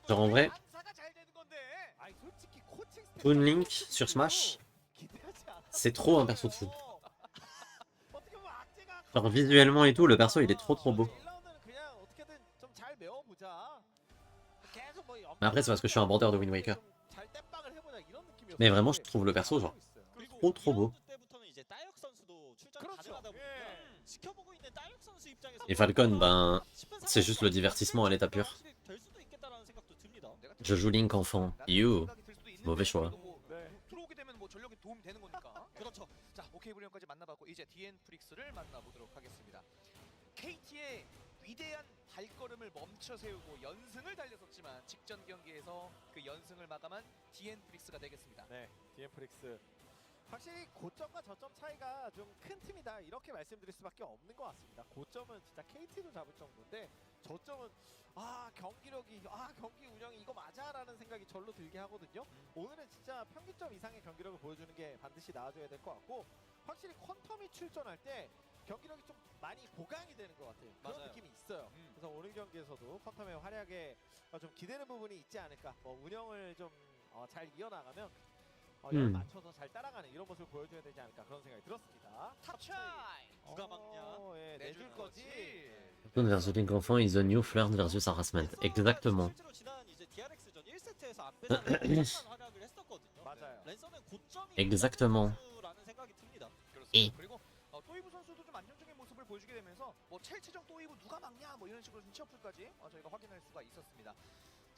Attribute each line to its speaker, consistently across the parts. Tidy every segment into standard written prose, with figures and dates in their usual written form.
Speaker 1: Genre en vrai, Toon Link sur Smash, c'est trop un perso de fou. Genre visuellement et tout, le perso il est trop beau. Mais après c'est parce que je suis un vendeur de Wind Waker. Mais vraiment je trouve le perso genre trop beau. Et Falcon, ben c'est juste le divertissement à l'état pur. Je joue Link enfant. You. 마uvais choix.
Speaker 2: 들어오게 되면 뭐 전력에 도움 되는 거니까. 그렇죠. 자, 오케이 브리온까지 만나봤고 이제 DN 프릭스를 만나보도록 하겠습니다. KT의 위대한 발걸음을 멈춰 세우고 연승을 달렸었지만 직전 경기에서 그 연승을 마감한 DN 프릭스가 되겠습니다.
Speaker 3: 네, 디엠프릭스 확실히 고점과 저점 차이가 좀 큰 팀이다 이렇게 말씀드릴 수밖에 없는 것 같습니다. 고점은 진짜 KT도 잡을 정도인데 저점은 경기력이 경기 운영이 이거 맞아라는 생각이 절로 들게 하거든요. 오늘은 진짜 평균점 이상의 경기력을 보여주는 게 반드시 나와줘야 될 것 같고 확실히 퀀텀이 출전할 때 경기력이 좀 많이 보강이 되는 것 같아요. 그런
Speaker 2: 맞아요.
Speaker 3: 느낌이 있어요. 그래서 오늘 경기에서도 퀀텀의 활약에 좀 기대는 부분이 있지 않을까. 뭐 운영을 좀 잘 이어나가면 맞춰서 잘 따라가는 이런 모습을 보여줘야 되지 않을까 그런 생각이 들었습니다.
Speaker 2: 탑차이 누가 막냐?
Speaker 3: 예, 내줄 거지.
Speaker 1: Falcon versus Link enfant is the new flirt versus harassment. Exactement.
Speaker 4: 실제로 지난 이제 DRX전 1세트에서 앞에서 활약을 했었거든요.
Speaker 3: 맞아요.
Speaker 4: 랜서는 고점이
Speaker 1: Exactement.
Speaker 4: 라는 생각이 듭니다.
Speaker 2: 그렇습니다. 그리고 또이브 선수도 좀 안정적인 모습을 보여주게 되면서 뭐 첼치정 또이브 누가 막냐 뭐 이런 식으로 좀 치어풀까지 저희가 확인할 수가 있었습니다.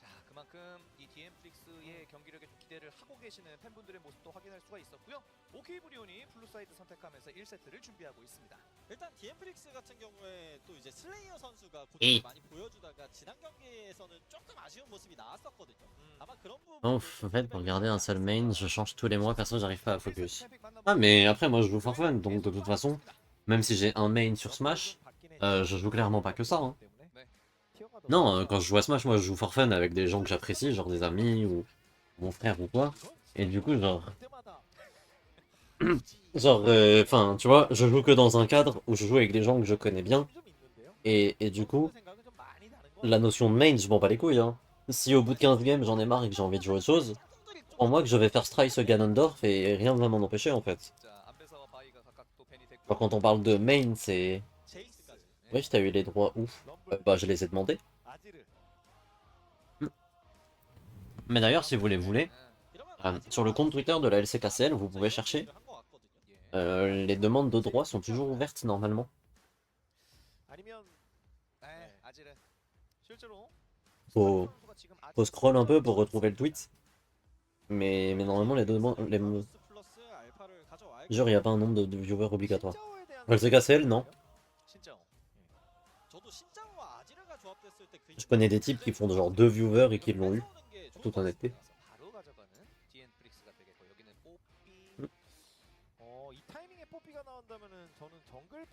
Speaker 2: 자, 그만큼 이 DM 프릭스의 경기력에 좀 기대를 하고 계시는 팬분들의 모습도 확인할 수가 있었고요. 오케이 브리온이 블루사이드 선택하면서 1세트를 준비하고 있습니다.
Speaker 4: 일단 디엠프릭스 같은 경우에 또 이제 슬레이어 선수가
Speaker 1: 이.
Speaker 4: 고점을 많이 보여주다가 지난 경기에서는 조금 아쉬운 모습이 나왔었거든요. 아마 그런 부분.
Speaker 1: En fait, pour garder un seul main, je change tous les mois, perso j'arrive pas à focus. Ah mais après moi je joue for fun, donc de toute façon, même si j'ai un main sur Smash, je joue clairement pas que ça. Hein. Non, quand je joue à Smash, moi je joue for fun avec des gens que j'apprécie, genre des amis ou mon frère ou quoi. Et du coup, genre, enfin, tu vois, je joue que dans un cadre où je joue avec des gens que je connais bien. Et du coup, la notion de main, je m'en bats les couilles. Hein. Si au bout de 15 games j'en ai marre et que j'ai envie de jouer autre chose, en moi que je vais faire Strice Ganondorf et rien ne va m'en empêcher en fait. Genre, quand on parle de main, c'est... Oui, t'as eu les droits où bah je les ai demandés. Mais d'ailleurs, si vous les voulez, sur le compte Twitter de la LCKCL, vous pouvez chercher. Les demandes de droits sont toujours ouvertes normalement. Faut scroll un peu pour retrouver le tweet. Mais normalement, les demandes... Genre, il n'y a pas un nombre de viewers obligatoire. LCKCL, non. Je connais des types qui font genre 2 viewers et qui l'ont eu. En toute honnêteté.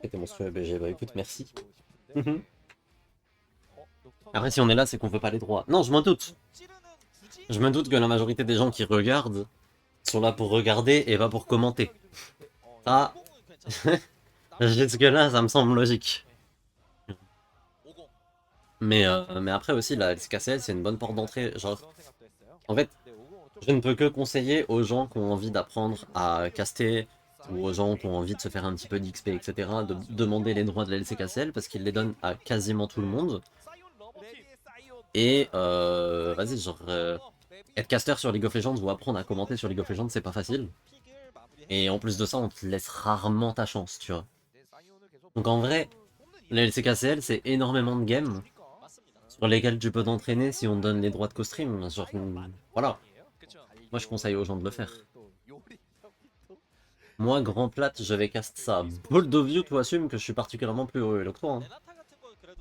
Speaker 1: C'était monstrueux BG, bah écoute, merci. Après, si on est là, c'est qu'on veut pas les droits. Non, je m'en doute. Je me doute que la majorité des gens qui regardent sont là pour regarder et pas pour commenter. Ça, jusque-là, ça me semble logique. Mais après aussi, la LCKCL, c'est une bonne porte d'entrée. Genre, en fait, je ne peux que conseiller aux gens qui ont envie d'apprendre à caster, ou aux gens qui ont envie de se faire un petit peu d'XP, etc., de demander les droits de la LCKCL, parce qu'ils les donnent à quasiment tout le monde. Et, vas-y, genre, être caster sur League of Legends ou apprendre à commenter sur League of Legends, c'est pas facile. Et en plus de ça, on te laisse rarement ta chance, tu vois. Donc en vrai, la LCKCL, c'est énormément de games sur lesquels tu peux t'entraîner si on te donne les droits de co-stream. Genre, voilà. Moi, je conseille aux gens de le faire. Moi, grand plate, je vais cast ça. Bold of You, tu assumes que je suis particulièrement plus heureux que toi. Hein.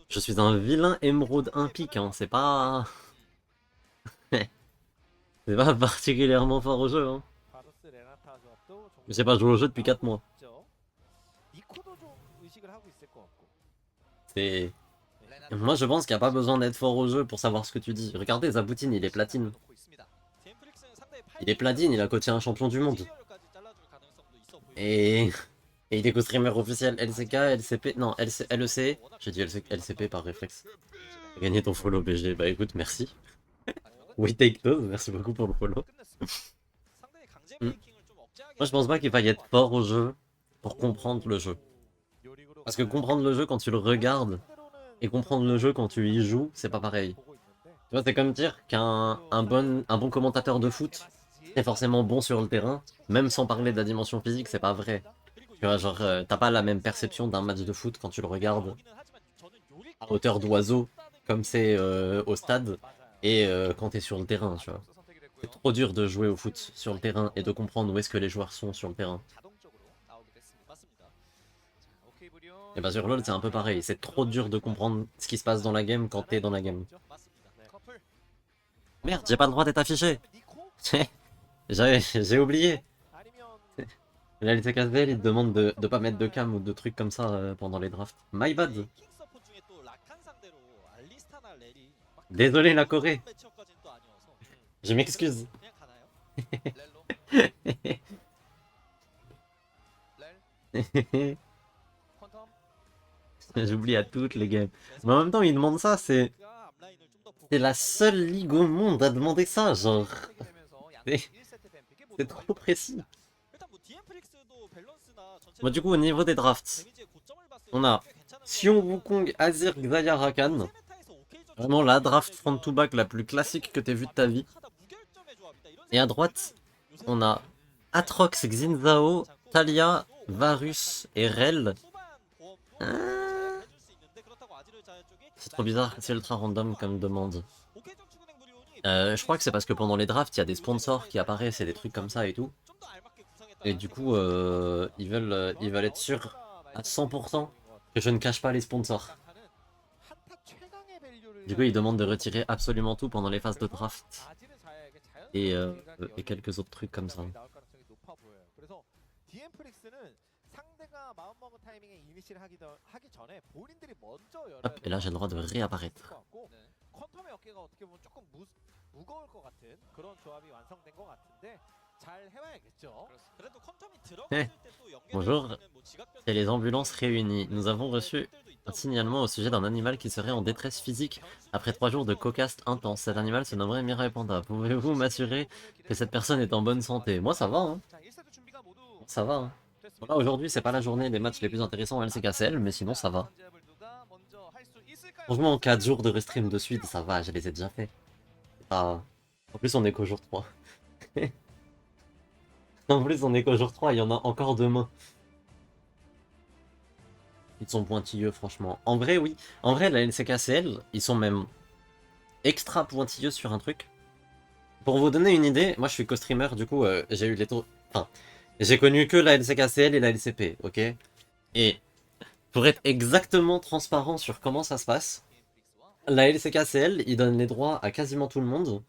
Speaker 1: Je suis un vilain émeraude 1 pique, hein. C'est pas... c'est pas particulièrement fort au jeu. Hein. Je sais pas jouer au jeu depuis 4 mois. C'est... Moi je pense qu'il n'y a pas besoin d'être fort au jeu pour savoir ce que tu dis. Regardez, Zaboutine, il est platine. Il est platine, il a coaché un champion du monde. Et il est co-streamer officiel LCK, LCP... Non, LEC. J'ai dit LCP par réflexe. T'as gagné ton follow BG, bah écoute, merci. We take those, merci beaucoup pour le follow.
Speaker 4: 상대의 강제
Speaker 1: 음.
Speaker 4: 브레이킹을 좀 억제하게
Speaker 1: Moi je pense pas qu'il faille être fort au jeu pour comprendre le jeu. Parce que comprendre le jeu quand tu le regardes et comprendre le jeu quand tu y joues, c'est pas pareil. Tu vois, c'est comme dire qu'un bon commentateur de foot est forcément bon sur le terrain, même sans parler de la dimension physique, c'est pas vrai. Tu vois, genre, t'as pas la même perception d'un match de foot quand tu le regardes à hauteur d'oiseau, comme c'est au stade, et quand t'es sur le terrain, tu vois. C'est trop dur de jouer au foot sur le terrain et de comprendre où est-ce que les joueurs sont sur le terrain. Et bah sur LoL c'est un peu pareil, c'est trop dur de comprendre ce qui se passe dans la game quand t'es dans la game. Merde, j'ai pas le droit d'être affiché. J'ai oublié. La LCKSL, il te demande de pas mettre de cam ou de trucs comme ça pendant les drafts. My bad. Désolé la Corée. Je m'excuse. J'oublie à toutes les games. Mais en même temps, il demande ça, c'est la seule ligue au monde à demander ça, genre. C'est trop précis. Bon, du coup, au niveau des drafts, on a Sion Wukong, Azir, Xayah, Rakan. Vraiment la draft front to back la plus classique que t'aies vue de ta vie. Et à droite, on a Atrox, Xin Zhao, Talia, Varus et Rel. C'est trop bizarre, c'est ultra random comme demande. Je crois que c'est parce que pendant les drafts, il y a des sponsors qui apparaissent et des trucs comme ça et tout. Et du coup, ils veulent être sûrs à 100% que je ne cache pas les sponsors. Du coup, ils demandent de retirer absolument tout pendant les phases de draft. Et quelques autres trucs comme ça. Hop, et là j'ai le droit de réapparaître. Bonjour, c'est les ambulances réunies. Nous avons reçu un signalement au sujet d'un animal qui serait en détresse physique après 3 jours de cocaste intense. Cet animal se nommerait Mirai Panda. Pouvez-vous m'assurer que cette personne est en bonne santé? Moi ça va, hein. Ça va, hein. Voilà, aujourd'hui c'est pas la journée des matchs les plus intéressants en LCKCL, mais sinon ça va. Franchement, en 4 jours de restream de suite, ça va, je les ai déjà fait. En plus on est qu'au jour 3. En plus on est qu'au jour 3, il y en a encore demain. Ils sont pointilleux franchement. En vrai oui, en vrai la LCKCL, ils sont même extra pointilleux sur un truc. Pour vous donner une idée, moi je suis co-streamer, du coup j'ai eu les tours... Enfin, j'ai connu que la LCKCL et la LCP, ok? Et pour être exactement transparent sur comment ça se passe, la LCKCL, il donne les droits à quasiment tout le monde,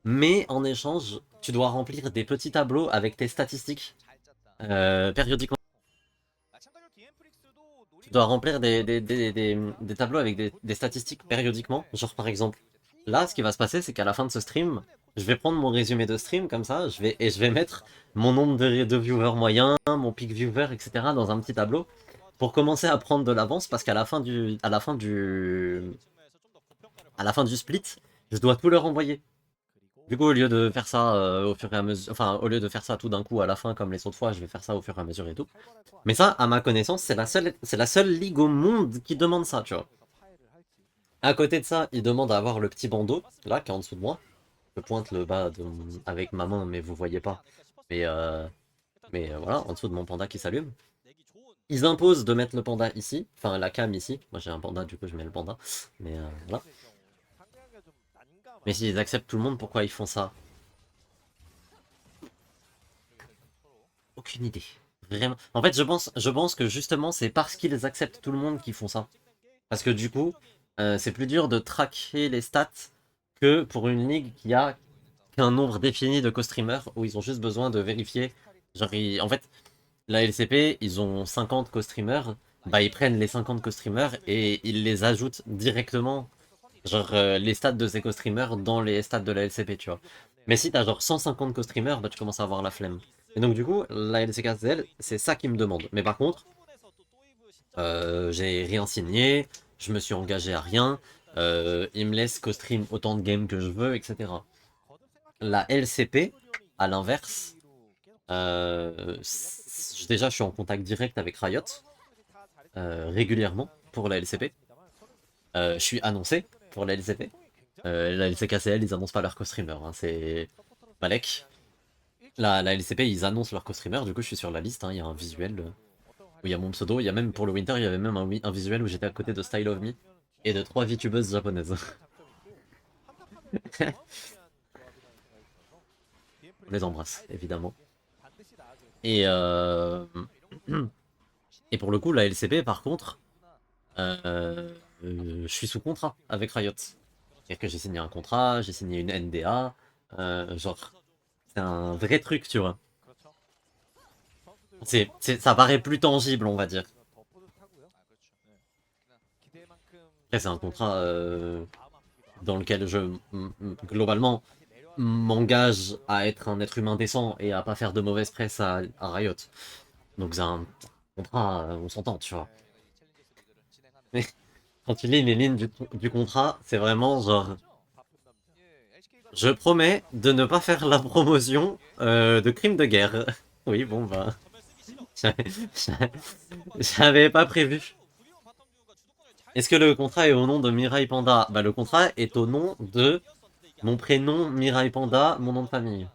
Speaker 1: mais en échange, tu dois remplir des petits tableaux avec tes statistiques périodiquement. Tu dois remplir des tableaux avec des statistiques périodiquement. Genre par exemple, là ce qui va se passer c'est qu'à la fin de ce stream, je vais prendre mon résumé de stream comme ça, je vais mettre mon nombre de viewers moyens, mon peak viewer, etc. dans un petit tableau pour commencer à prendre de l'avance parce qu'à la fin du split, je dois tout leur envoyer. Du coup, au lieu de faire ça au fur et à mesure, enfin, au lieu de faire ça tout d'un coup à la fin comme les autres fois, je vais faire ça au fur et à mesure et tout. Mais ça, à ma connaissance, c'est la seule ligue au monde qui demande ça, tu vois. À côté de ça, ils demandent à avoir le petit bandeau, là, qui est en dessous de moi. Je pointe le bas avec ma main, mais vous voyez pas. Mais voilà, en dessous de mon panda qui s'allume. Ils imposent de mettre le panda ici, enfin la cam ici. Moi j'ai un panda, du coup je mets le panda. Mais voilà. Mais s'ils acceptent tout le monde, pourquoi ils font ça? Aucune idée. Vraiment. En fait, je pense que justement, c'est parce qu'ils acceptent tout le monde qu'ils font ça. Parce que du coup, c'est plus dur de traquer les stats que pour une ligue qui a qu'un nombre défini de co-streamers où ils ont juste besoin de vérifier. Genre, en fait, la LCP, ils ont 50 co-streamers. Bah, ils prennent les 50 co-streamers et ils les ajoutent directement. Genre, les stats de ces co-streamers dans les stats de la LCP, tu vois. Mais si t'as genre 150 co-streamers, bah tu commences à avoir la flemme. Et donc du coup, la LCKZL, c'est ça qui me demande. Mais par contre, j'ai rien signé, je me suis engagé à rien, Il me laisse co-stream autant de games que je veux, etc. La LCP, à l'inverse, déjà je suis en contact direct avec Riot, régulièrement pour la LCP. Je suis annoncé pour la LCP. La LCKCL, ils annoncent pas leur co-streamer, hein, c'est Malek. La LCP, ils annoncent leur co-streamer, du coup je suis sur la liste, hein, il y a un visuel où il y a mon pseudo, il y a même pour le Winter, il y avait même un visuel où j'étais à côté de Style of Me et de 3 VTubeuses japonaises. On les embrasse, évidemment. Et, et pour le coup, la LCP, par contre, je suis sous contrat avec Riot. C'est-à-dire que j'ai signé un contrat, j'ai signé une NDA, genre, c'est un vrai truc, tu vois. Ça paraît plus tangible, on va dire. Après, c'est un contrat dans lequel je, globalement, m'engage à être un être humain décent et à pas faire de mauvaise presse à Riot. Donc c'est un contrat, on s'entend, tu vois. Mais quand tu lis les lignes du contrat, c'est vraiment genre... Je promets de ne pas faire la promotion de crimes de guerre. Oui, bon bah... J'avais pas prévu. Est-ce que le contrat est au nom de Mirai Panda? Bah le contrat est au nom de mon prénom Mirai Panda, mon nom de famille.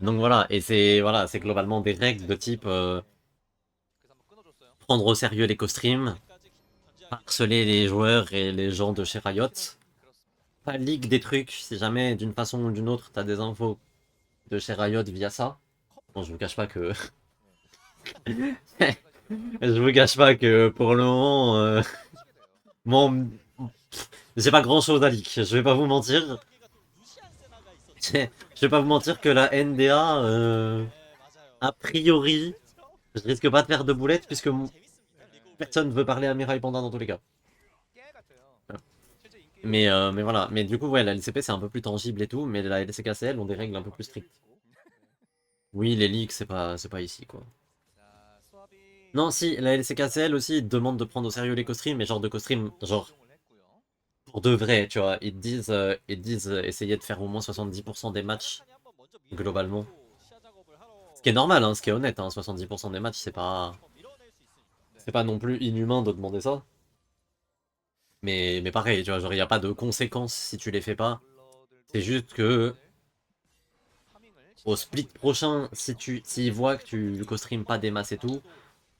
Speaker 1: Donc voilà, et c'est globalement des règles de type prendre au sérieux les co-streams, harceler les joueurs et les gens de chez Riot, pas leak des trucs si jamais d'une façon ou d'une autre t'as des infos de chez Riot via ça. Bon, je vous cache pas que je vous cache pas que pour le moment mon... j'ai pas grand chose à leak, je vais pas vous mentir. Je vais pas vous mentir que la NDA a priori, je risque pas de faire de boulettes puisque personne veut parler à Mirai Panda dans tous les cas. Mais voilà, mais du coup, ouais, la LCP c'est un peu plus tangible et tout, mais la LCKCL ont des règles un peu plus strictes. Oui, les leaks, c'est pas ici, quoi. Non, si, la LCKCL aussi demande de prendre au sérieux les co-streams, mais genre de co-stream, genre pour de vrai, tu vois. Ils disent essayer de faire au moins 70% des matchs, globalement. Ce qui est normal, hein, ce qui est honnête, hein, 70% des matchs, c'est pas non plus inhumain de demander ça. Mais pareil, tu vois, genre, il n'y a pas de conséquences si tu les fais pas. C'est juste que au split prochain, s'ils voient que tu co-stream pas des masses et tout,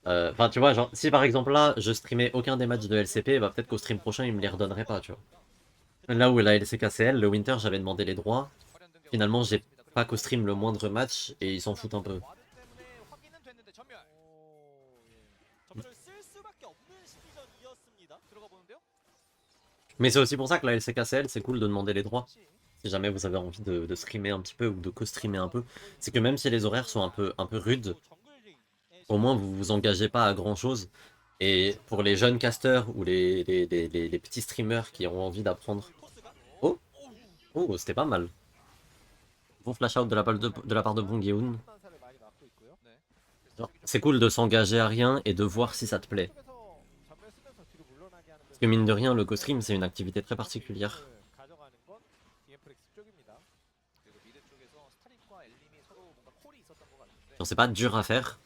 Speaker 1: enfin, tu vois, genre, si par exemple là, je streamais aucun des matchs de LCP, bah peut-être qu'au stream prochain, ils me les redonneraient pas, tu vois. Là où la LCKCL, le Winter, j'avais demandé les droits. Finalement, j'ai pas co-stream le moindre match et ils s'en foutent un peu. Mais c'est aussi pour ça que la LCKCL, c'est cool de demander les droits. Si jamais vous avez envie de streamer un petit peu ou de co-streamer un peu. C'est que même si les horaires sont un peu rudes, au moins vous vous engagez pas à grand chose. Et pour les jeunes casters ou les petits streamers qui ont envie d'apprendre. Oh, oh, c'était pas mal. Bon flash out de la part de Bong Yeon. C'est cool de s'engager à rien et de voir si ça te plaît. Parce que mine de rien, le co-stream c'est une activité très particulière. Genre, c'est pas dur à faire,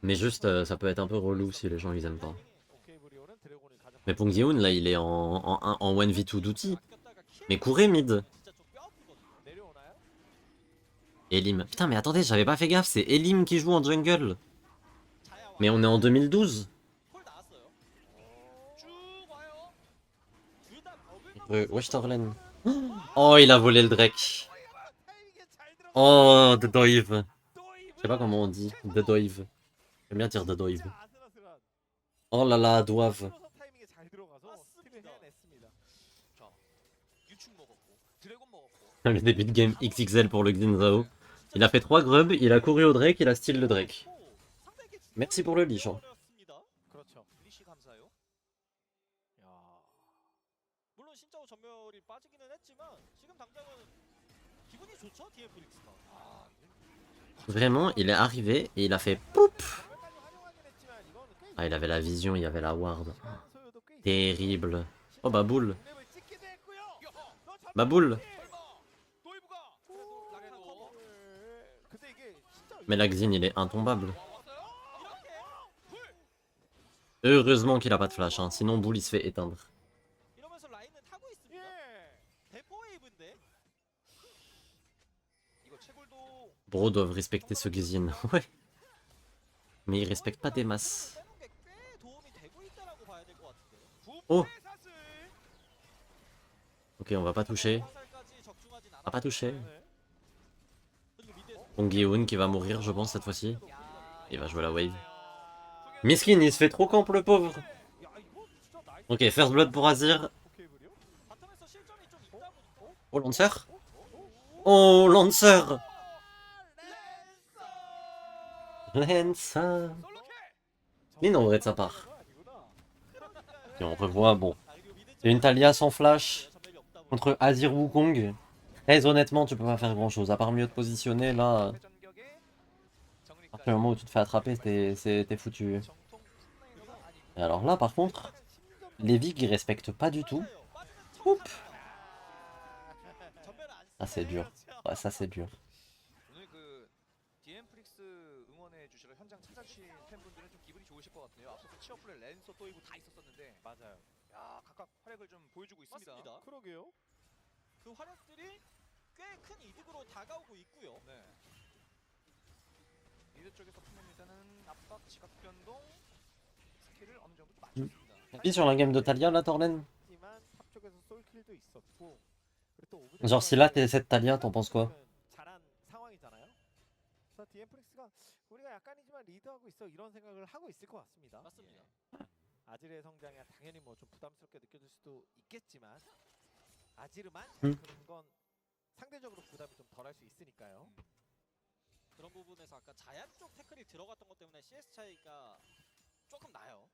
Speaker 1: mais juste ça peut être un peu relou si les gens ils aiment pas. Mais Pong Yeon là il est en 1v2 d'outils. Mais courez mid. Elim. Putain mais attendez, j'avais pas fait gaffe, c'est Elim qui joue en jungle. Mais on est en 2012. Westerlen. Oh il a volé le Drake. Oh The Dive. Je sais pas comment on dit, The Dive. J'aime bien dire The Dive. Oh là là, doivent. Le début de game XXL pour le Xin. Il a fait 3 grubs, il a couru au Drake, il a steal le Drake. Merci pour le leash. Hein.
Speaker 4: 물론 신짜오 전멸이 빠지기는 했지만 지금 당장은 기분이 좋죠 DM플릭스가.
Speaker 1: Vraiment, il est arrivé et il a fait poup. Ah, il avait la vision, il avait la ward. Terrible. Oh, Baboul. Baboul. Mais la Xin, il est intombable. Heureusement qu'il a pas de flash, hein. Sinon Bull il se fait éteindre.
Speaker 4: 이러면서 라인은 타고 있습니다. 대포 웨이브인데.
Speaker 2: 이거 채굴도
Speaker 1: Bro doivent respecter ce Xin. Ouais. Mais ils respectent pas des masses.
Speaker 4: 빼는 게꽤 도움이 되고 있다라고 봐야 될 것 같은데요.
Speaker 1: Oh.
Speaker 2: 사슬.
Speaker 1: Ok, on va pas toucher.
Speaker 4: 화살까지 적중하진
Speaker 1: On va pas toucher.
Speaker 4: 그리고 밑에서
Speaker 1: Bon Guillaume qui va mourir je pense cette fois-ci. Il va jouer la wave. Miskin il se fait trop camp le pauvre. Ok, first blood pour Azir.
Speaker 4: 바텀에서 실점이 좀 있다 보니까
Speaker 1: Oh Lancer. Oh Lancer. Lancer. Mine en vrai de sa part. Et on revoit, bon.
Speaker 4: 아 그리고 미드
Speaker 1: C'est une Talia sans flash
Speaker 4: 전멸이 없다 보니까
Speaker 1: contre Azir Wukong. Très honnêtement, tu peux pas faire grand chose. À part mieux te positionner, là. À partir du moment où tu te fais attraper, t'es foutu. Et alors là, par contre, les Vig ils respectent pas du tout. Oup.
Speaker 4: 전멸을 안
Speaker 1: Ah, c'est dur. Ouais, ça, c'est dur.
Speaker 2: 오늘 그 디엠프릭스 응원해 주시러 현장 찾아주신 팬분들은 좀 기분이 좋으실 것 같네요. 앞서서 치어플레, 랜서, 또이브 다 있었었는데
Speaker 3: 맞아요.
Speaker 2: 야 각각 활약을 좀 보여주고 있습니다.
Speaker 4: 맞습니다.
Speaker 3: 그러게요.
Speaker 4: 그 활약들이 꽤 큰 이득으로 다가오고 있고요.
Speaker 2: 네. 미드 쪽에서 보면 일단은 압박, 지각 변동 스킬을 어느 정도 좀 맞췄습니다.
Speaker 1: Et sur la game de Talia, là, Torlen?
Speaker 3: 하지만 탑 쪽에서 솔킬도 있었고 그리고 또 오브젝트
Speaker 1: Genre, si là, t'es cette Talia, t'en penses quoi?
Speaker 3: 잘한 상황이잖아요. 그래서 디엠프릭스가 우리가 약간이지만 리드하고 있어 이런 생각을 하고 있을 것 같습니다.
Speaker 4: 맞습니다.
Speaker 3: 아질의 성장이 당연히 뭐 좀 부담스럽게 느껴질 수도 있겠지만 아지르만
Speaker 1: 음.
Speaker 3: 그런 건 상대적으로 부담이 좀 덜할 수 있으니까요.
Speaker 4: 그런 부분에서 아까 자얀 쪽 태클이 들어갔던 것 때문에 CS 차이가 조금 나요.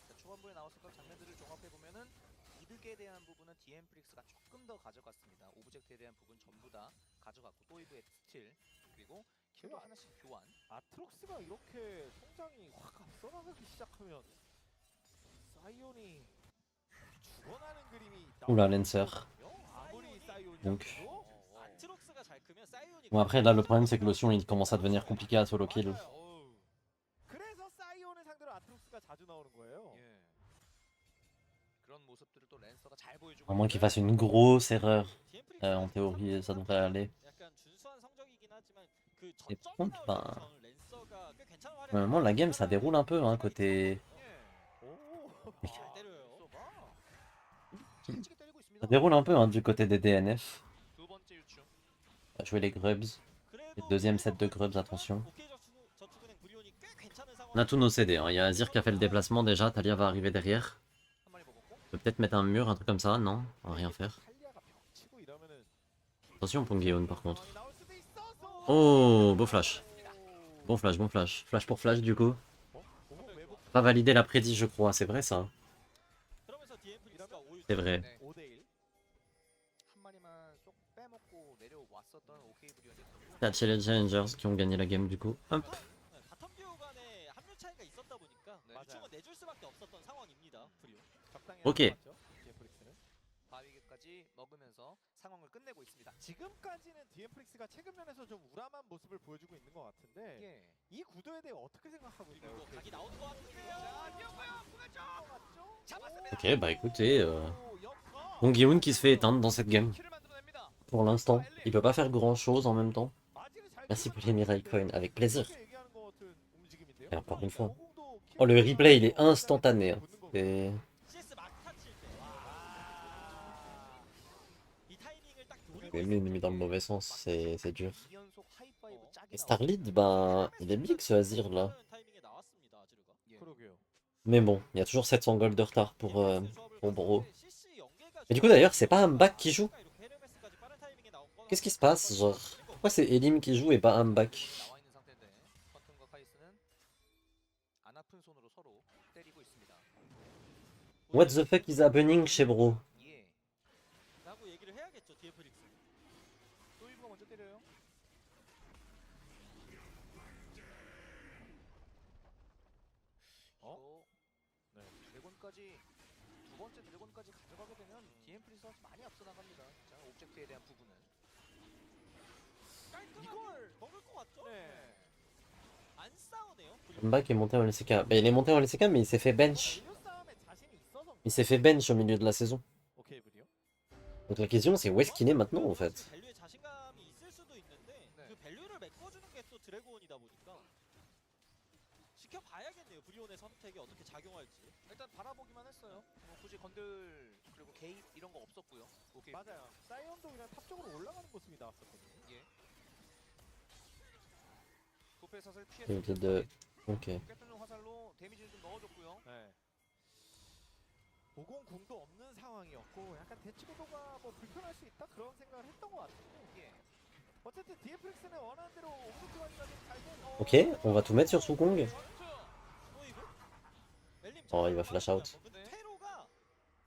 Speaker 2: 자, 초반부에 나왔었던 장면들을 종합해 보면은 이득에 대한 부분은 디엠프릭스가 조금 더 가져갔습니다. 오브젝트에 대한 부분 전부 다 가져갔고 또이브의 스틸 그리고 킬도 하나씩 교환.
Speaker 3: 아트록스가 이렇게 성장이 확 앞서나가기 시작하면 사이온이 죽어나는 그림이
Speaker 1: Oula, Lancer.
Speaker 3: 아무리 사이온이
Speaker 1: Donc.
Speaker 4: 아트록스가 잘 크면 사이온이
Speaker 1: Bon, après, là, le problème, c'est que Lotion, il commence à devenir compliqué à solo kill.
Speaker 3: 그래서 사이온을 상대로 아트록스가 자주 나오는 거예요.
Speaker 2: 예. 그런 모습들을 또 랜서가 잘 보여주고
Speaker 1: À moins qu'il
Speaker 2: 있고요.
Speaker 1: fasse une grosse erreur.
Speaker 4: 디엠프릭스
Speaker 1: En théorie, ça devrait aller.
Speaker 4: 약간 준수한 성적이긴 하지만 그
Speaker 1: Et
Speaker 4: 저점이
Speaker 1: par contre,
Speaker 4: 나올
Speaker 1: bah,
Speaker 4: 때부터 랜서가 꽤 괜찮은 활약을
Speaker 1: Normalement, la game, ça déroule un peu, hein, côté...
Speaker 2: 예.
Speaker 3: 오.
Speaker 4: 잘 때려요.
Speaker 2: 랜서가 찌찌게 때리고 있습니다.
Speaker 1: Ça déroule un peu, hein, du côté des DNF.
Speaker 2: 두 번째 유충.
Speaker 1: On va jouer les Grubs. Et
Speaker 4: 그래도
Speaker 1: deuxième set de Grubs, attention.
Speaker 4: OK저축은행 브리온이 꽤 괜찮은 상황.
Speaker 1: On a tous nos CD, hein. Il y a Azir qui a fait le déplacement déjà, Talia va arriver derrière.
Speaker 2: 한 마리 먹었고.
Speaker 1: On peut peut-être mettre un mur, un truc comme ça, non? On va rien faire.
Speaker 3: 탈리아가 벽치고 이러면은
Speaker 1: Attention pour Guillaume par contre.
Speaker 3: 상황이 나올 수도 있어서.
Speaker 1: Oh, beau flash. Bon flash, bon flash. Flash pour flash du coup. Pas validé la prédit je crois, c'est vrai ça.
Speaker 4: 그러면서 디엠프릭스가 오히려
Speaker 1: C'est vrai.
Speaker 2: 네.
Speaker 3: 5대1.
Speaker 2: 한 마리만 쏙 빼먹고 내려왔었던 오케이 브리온이
Speaker 1: T'as les Challengers qui ont gagné la game du coup. Hop.
Speaker 4: 네, 바텀 듀오 간에 합류 차이가 있었다 보니까
Speaker 2: 네.
Speaker 4: 유충은 내줄 수밖에 없었던 상황입니다. 브리온.
Speaker 3: 적당히
Speaker 1: 오케이.
Speaker 3: 나왔죠, 디엠프릭스는.
Speaker 2: 바위게까지 먹으면서 상황을 끝내고 있습니다.
Speaker 3: 지금까지는 디엠프릭스가 최근 면에서 좀 우람한 모습을 보여주고 있는 것 같은데
Speaker 2: 예.
Speaker 3: 이 구도에 대해 어떻게 생각하고 있나요?
Speaker 4: 그리고 각이 나오는 것 같은데요.
Speaker 2: 자, 뛰었고요.
Speaker 3: 맞죠?
Speaker 2: 잡았습니다.
Speaker 1: Ok, bah écoutez,
Speaker 3: 오, 역과.
Speaker 1: bon Guillaume qui se fait éteindre dans cette game.
Speaker 2: 킬을 만들어냅니다.
Speaker 1: Pour l'instant, il peut pas faire grand chose en même temps.
Speaker 3: 아지를 잘
Speaker 1: Merci pour les
Speaker 3: 끌어내고
Speaker 1: Mirai
Speaker 3: 있는데
Speaker 1: Coin, avec plaisir.
Speaker 3: 그렇게 얘기하는 것 같은 움직임인데요.
Speaker 1: Et encore une fois.
Speaker 3: 영웅도
Speaker 1: Oh le
Speaker 3: 킬을
Speaker 1: replay il est
Speaker 3: 끌어내고
Speaker 1: instantané. Hein.
Speaker 3: 붙는 거고.
Speaker 1: C'est...
Speaker 4: CS 막타 칠 때. 이 타이밍을 딱 노리고
Speaker 1: Mais lui il est mis dans le mauvais sens, c'est dur.
Speaker 2: 2연속 하이파이브 짝이
Speaker 1: Et Starlead, bah, il est big ce Azir là.
Speaker 4: 타이밍에 나왔습니다. 아지르가.
Speaker 2: 예.
Speaker 3: 그러게요.
Speaker 1: Mais bon, il y a toujours 700 gold de retard pour
Speaker 4: pour
Speaker 1: Bro. Et du coup d'ailleurs, c'est pas Ambak qui joue. Qu'est-ce qui se passe, genre? Pourquoi c'est Elim qui joue et pas Ambak?
Speaker 2: 나와 있는 상태인데 커튼과 카이스는 안 아픈 손으로 서로 때리고 있습니다.
Speaker 1: What the fuck is happening chez Bro?
Speaker 2: 예.
Speaker 4: 라고 얘기를 해야겠죠. 디엠프릭스.
Speaker 2: 또이브가 먼저 때려요. 드래곤까지 두 번째 드래곤까지 가져가게 되면 디엠플릭스 선수 많이 앞서 나갑니다. 자, 옵젝트에 대한 부분은
Speaker 4: 이걸 먹을 것 같죠?
Speaker 3: 네.
Speaker 4: 안 싸우네요.
Speaker 1: Mba qui est monté en LCK. Bah, il est monté en LCK, mais il s'est fait bench.
Speaker 3: 밸류 싸움에 자신이 있어서
Speaker 1: Il s'est fait bench au milieu de la saison.
Speaker 3: 오케이 브리오.
Speaker 1: Donc la question, c'est où est-ce qu'il est maintenant, en fait?
Speaker 4: 밸류에 자신감이 있을 수도 있는데
Speaker 2: 네.
Speaker 4: 그 밸류를 메꿔주는 게 또 드래곤이다 보니까 지켜봐야겠네요. 브리온의 선택이 어떻게 작용할지.
Speaker 2: 일단 바라보기만 했어요. 뭐 굳이 건들 그리고 개입 이런 거 없었고요. 오케이.
Speaker 3: 맞아요. 사이언도 그냥 탑 쪽으로 올라가는 모습이 나왔었거든요.
Speaker 2: 예. 도페 사슬
Speaker 1: Il
Speaker 2: 피했습니다.
Speaker 1: était de... Ok.
Speaker 2: 깨뚫는 화살로 데미지를 좀 넣어줬고요.
Speaker 3: 네. 5공궁도 없는 상황이었고 약간 대치구도가 뭐 불편할 수 있다 그런 생각을 했던 것 같은데
Speaker 2: 예.
Speaker 3: 어쨌든 디에프렉스는 원하는 대로 옵젝트 관리가 좀잘된
Speaker 1: Ok, on va tout mettre sur Sukong.
Speaker 4: 또이브? 멜림
Speaker 1: Oh, il va flash out.
Speaker 4: 근데 테로가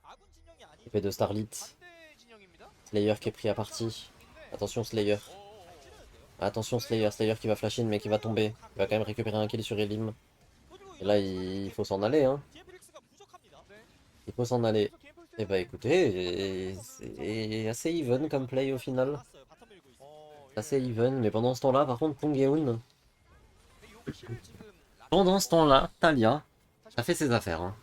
Speaker 4: 아군 진영이 아닌
Speaker 1: Épée de Starlit.
Speaker 2: 반대 진영입니다.
Speaker 1: Slayer qui est pris à partie. Attention, Slayer.
Speaker 4: 잘 찌르는데요.
Speaker 1: Attention, Slayer. Slayer qui va flash in, mais qui va tomber. Il va quand même récupérer un kill sur Elim.
Speaker 4: 그리고
Speaker 1: Et là, il faut s'en aller, hein.
Speaker 4: 디엠플릭스가 부족합니다.
Speaker 1: Il faut s'en aller. Eh bah écoutez, c'est assez even comme play au final.
Speaker 4: 알았어요. 바텀 밀고 있어.
Speaker 1: Assez even, mais pendant ce temps-là, par contre, Pongyeon,
Speaker 2: 근데 욕실을 지금
Speaker 1: pendant ce temps-là, Talia a fait ses affaires. Hein.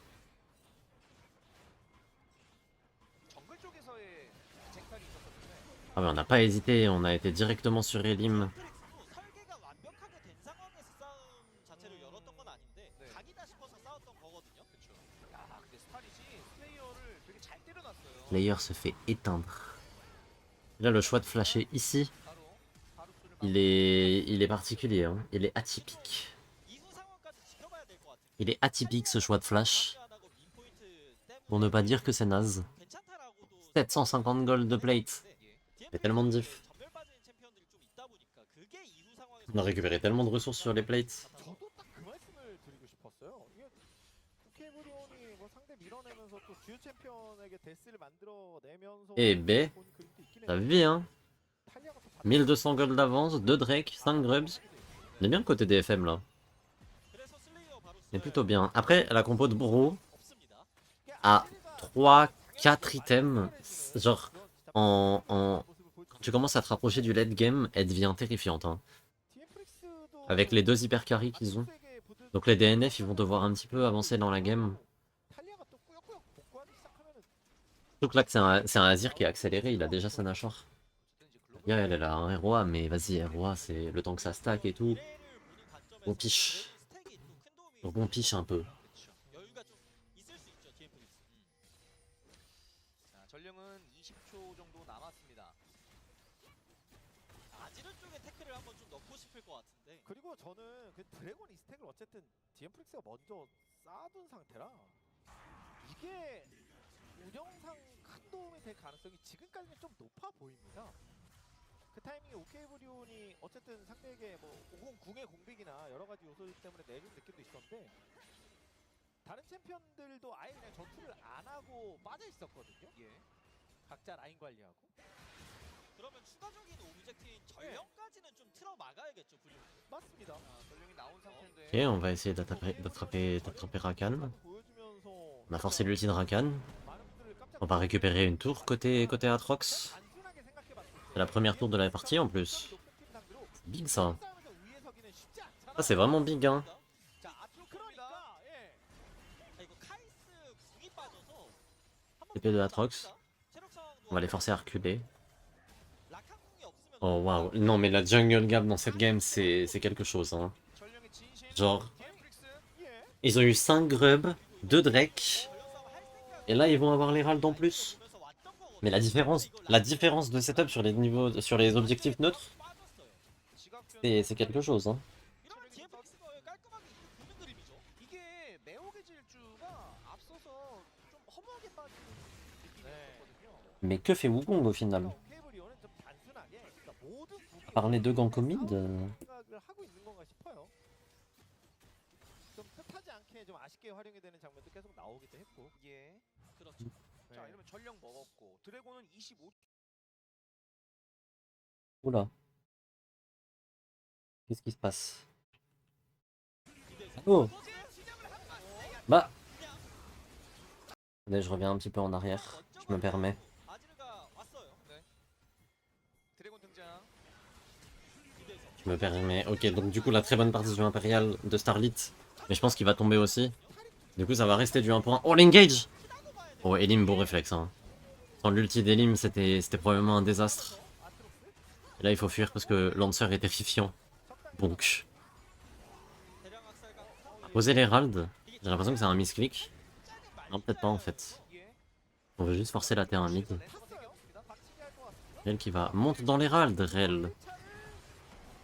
Speaker 2: 정글 쪽에서의 쟁탈이 있었는데
Speaker 1: Ah mais on n'a pas hésité, on a été directement sur Elim.
Speaker 4: 디엠플릭스도 설계가 완벽하게 된 상황에서 싸움 자체를 열었던 건 아닌데
Speaker 2: 네.
Speaker 4: 각이다 싶어서 싸웠던 거거든요.
Speaker 2: 그렇죠. 야, 근데 스타리지 플레이어를 되게 잘 때려놨어요.
Speaker 1: Player se fait éteindre. Là, le choix de flasher ici,
Speaker 2: 바로 수를
Speaker 1: il est particulier, hein. Il est atypique.
Speaker 4: 이후 상황까지 지켜봐야 될 것 같아요.
Speaker 1: Il est atypique ce choix de flash,
Speaker 4: 안 하고 민 포인트 때문에
Speaker 1: pour ne pas dire que c'est naze.
Speaker 4: 괜찮다라고도
Speaker 1: 750 gold de plate.
Speaker 2: 예.
Speaker 1: Mais tellement de diff.
Speaker 4: 전멸 빠진 챔피언들이 좀 있다 보니까 그게 이후 상황에서
Speaker 1: On a récupéré tellement de ressources sur les plates.
Speaker 3: 저도 딱 그 말씀을 드리고 싶었어요. 이게 쿠케브리온이 뭐 상대 밀어내면서 또 주요 챔피언에게 데스를 만들어내면서
Speaker 1: Eh ben,
Speaker 3: 본 그림도 있긴
Speaker 1: t'as
Speaker 3: 했는데
Speaker 1: vu, hein.
Speaker 3: 탈리아가 더
Speaker 1: 1200 gold d'avance, 2 Drake, 5 Grubs. On est bien côté DFM là.
Speaker 4: 그래서 슬레이어 바로
Speaker 1: On est plutôt bien. Après, la compo de Bro
Speaker 4: 없습니다.
Speaker 1: a 3, 4 items. Genre, quand tu commences à te rapprocher du late game, elle devient terrifiante. Hein. Avec les 2 hyper carry qu'ils ont. Donc les DNF, ils vont devoir un petit peu avancer dans la game. Surtout que là, que c'est un Azir qui est accéléré, il a déjà sa Nashor.
Speaker 2: 어쨌든 이제 글로벌
Speaker 1: Elle a un ROA, mais vas-y, ROA, c'est le temps que ça stack et tout.
Speaker 4: 미래를 보는 관점에서
Speaker 1: On piche.
Speaker 4: 스택이 또 큰 도움이
Speaker 1: Donc on piche un peu.
Speaker 2: 그렇죠.
Speaker 4: 여유가 좀 있을 수 있죠. 디엠플릭스.
Speaker 2: 자, 전령은 20초 정도 남았습니다.
Speaker 4: 아지르 쪽에 태클을 한번 좀 넣고 싶을 것 같은데.
Speaker 3: 그리고 저는 그 드래곤 이스택을 어쨌든 디엠플릭스가 먼저 쌓아둔 상태라 이게 운영상 큰 도움이 될 가능성이 지금까지는 좀 높아 보입니다. 그 타이밍에 오케이브리온이 어쨌든 상대에게 뭐 509의 공백이나 여러 가지 요소 때문에 내준 느낌도 있었는데 다른 챔피언들도 아예 그냥 전투를 안 하고 빠져 있었거든요.
Speaker 2: 예.
Speaker 3: 각자 라인 관리하고.
Speaker 4: 그러면 추가적인 오브젝트인 전령까지는 좀 틀어 막아야겠죠. 브리온.
Speaker 3: 맞습니다.
Speaker 2: 자, 전령이 나온 상태인데
Speaker 1: Ok, on va essayer d'attraper Rakan.
Speaker 3: 보여주면서
Speaker 1: On a forcé l'ulti de Rakan.
Speaker 3: 많은 분들을 깜짝
Speaker 1: On va récupérer une tour côté Atrox.
Speaker 3: 단순하게 생각해봤을 때
Speaker 1: C'est la première tour de la partie en plus.
Speaker 3: 높은 팀 상대로
Speaker 1: C'est big ça.
Speaker 3: 싸움에서 위에 서기는 쉽지 않잖아.
Speaker 1: Ça c'est vraiment big hein.
Speaker 2: 자, 앞쪽
Speaker 3: 그러니까 예.
Speaker 4: 아, 이거 카이스 궁이 빠져서 한번
Speaker 1: Épée de Atrox.
Speaker 4: 체력 상황도
Speaker 1: On va les forcer à reculer.
Speaker 4: 라칸 궁이 없으면
Speaker 1: Oh waouh. Non mais la jungle gap dans cette game c'est quelque chose hein.
Speaker 2: 전령의 진심
Speaker 1: Genre,
Speaker 2: 디엠플릭스
Speaker 3: 예.
Speaker 1: ils ont eu 5 grubs, 2 Drake.
Speaker 4: 전령 싸움 할 생각
Speaker 1: Et là ils vont avoir les Herald en plus.
Speaker 4: 보면서 왔던 거거든요.
Speaker 1: Mais la différence de setup sur les niveaux, sur les objectifs neutres,
Speaker 4: 빠졌어요.
Speaker 2: 지각변
Speaker 1: c'est quelque chose hein.
Speaker 4: 이러면 디엠플릭스가 깔끔하게 이기고 보는 그림이죠.
Speaker 2: 이게 매혹의 질주가 앞서서 좀 허무하게 빠지는 느낌이
Speaker 3: 네.
Speaker 2: 있었거든요.
Speaker 1: Mais que fait Wukong au final?
Speaker 3: 오케이브리온은 좀 단순하게 그러니까 모든 부분이
Speaker 1: À part les 2 ganks mid,
Speaker 3: 생각을 하고 있는 건가 싶어요. 좀 뜻하지 않게 좀 아쉽게 활용이 되는 장면도 계속 나오기도 했고.
Speaker 2: 예.
Speaker 4: 그렇죠.
Speaker 2: 자, 이러면 전령 먹었고 드래곤은 25초
Speaker 1: Oula. Qu'est-ce qui se passe? Oh. Bah. Allez, je reviens un petit peu en arrière. Je me permets.
Speaker 4: 아지르가 왔어요.
Speaker 2: 드래곤 등장.
Speaker 1: Je me permets. Ok, donc du coup, la très bonne partie du Impérial de Starlit. Mais je pense qu'il va tomber aussi. Du coup, ça va rester du 1 pour 1. Oh, l'engage! Oh, Elim, beau réflexe. Hein. Sans l'ulti d'Elim, c'était probablement un désastre. Et là, il faut fuir parce que Lancer est terrifiant. Donc,
Speaker 4: 대량 학살각.
Speaker 1: poser l'Herald, j'ai l'impression que c'est un misclick. Non, peut-être pas en fait.
Speaker 2: 예.
Speaker 1: On veut juste forcer la terre mid.
Speaker 3: 탔어요. 박치기 할것 같습니다.
Speaker 1: Rel qui va monte dans l'Herald, Rel.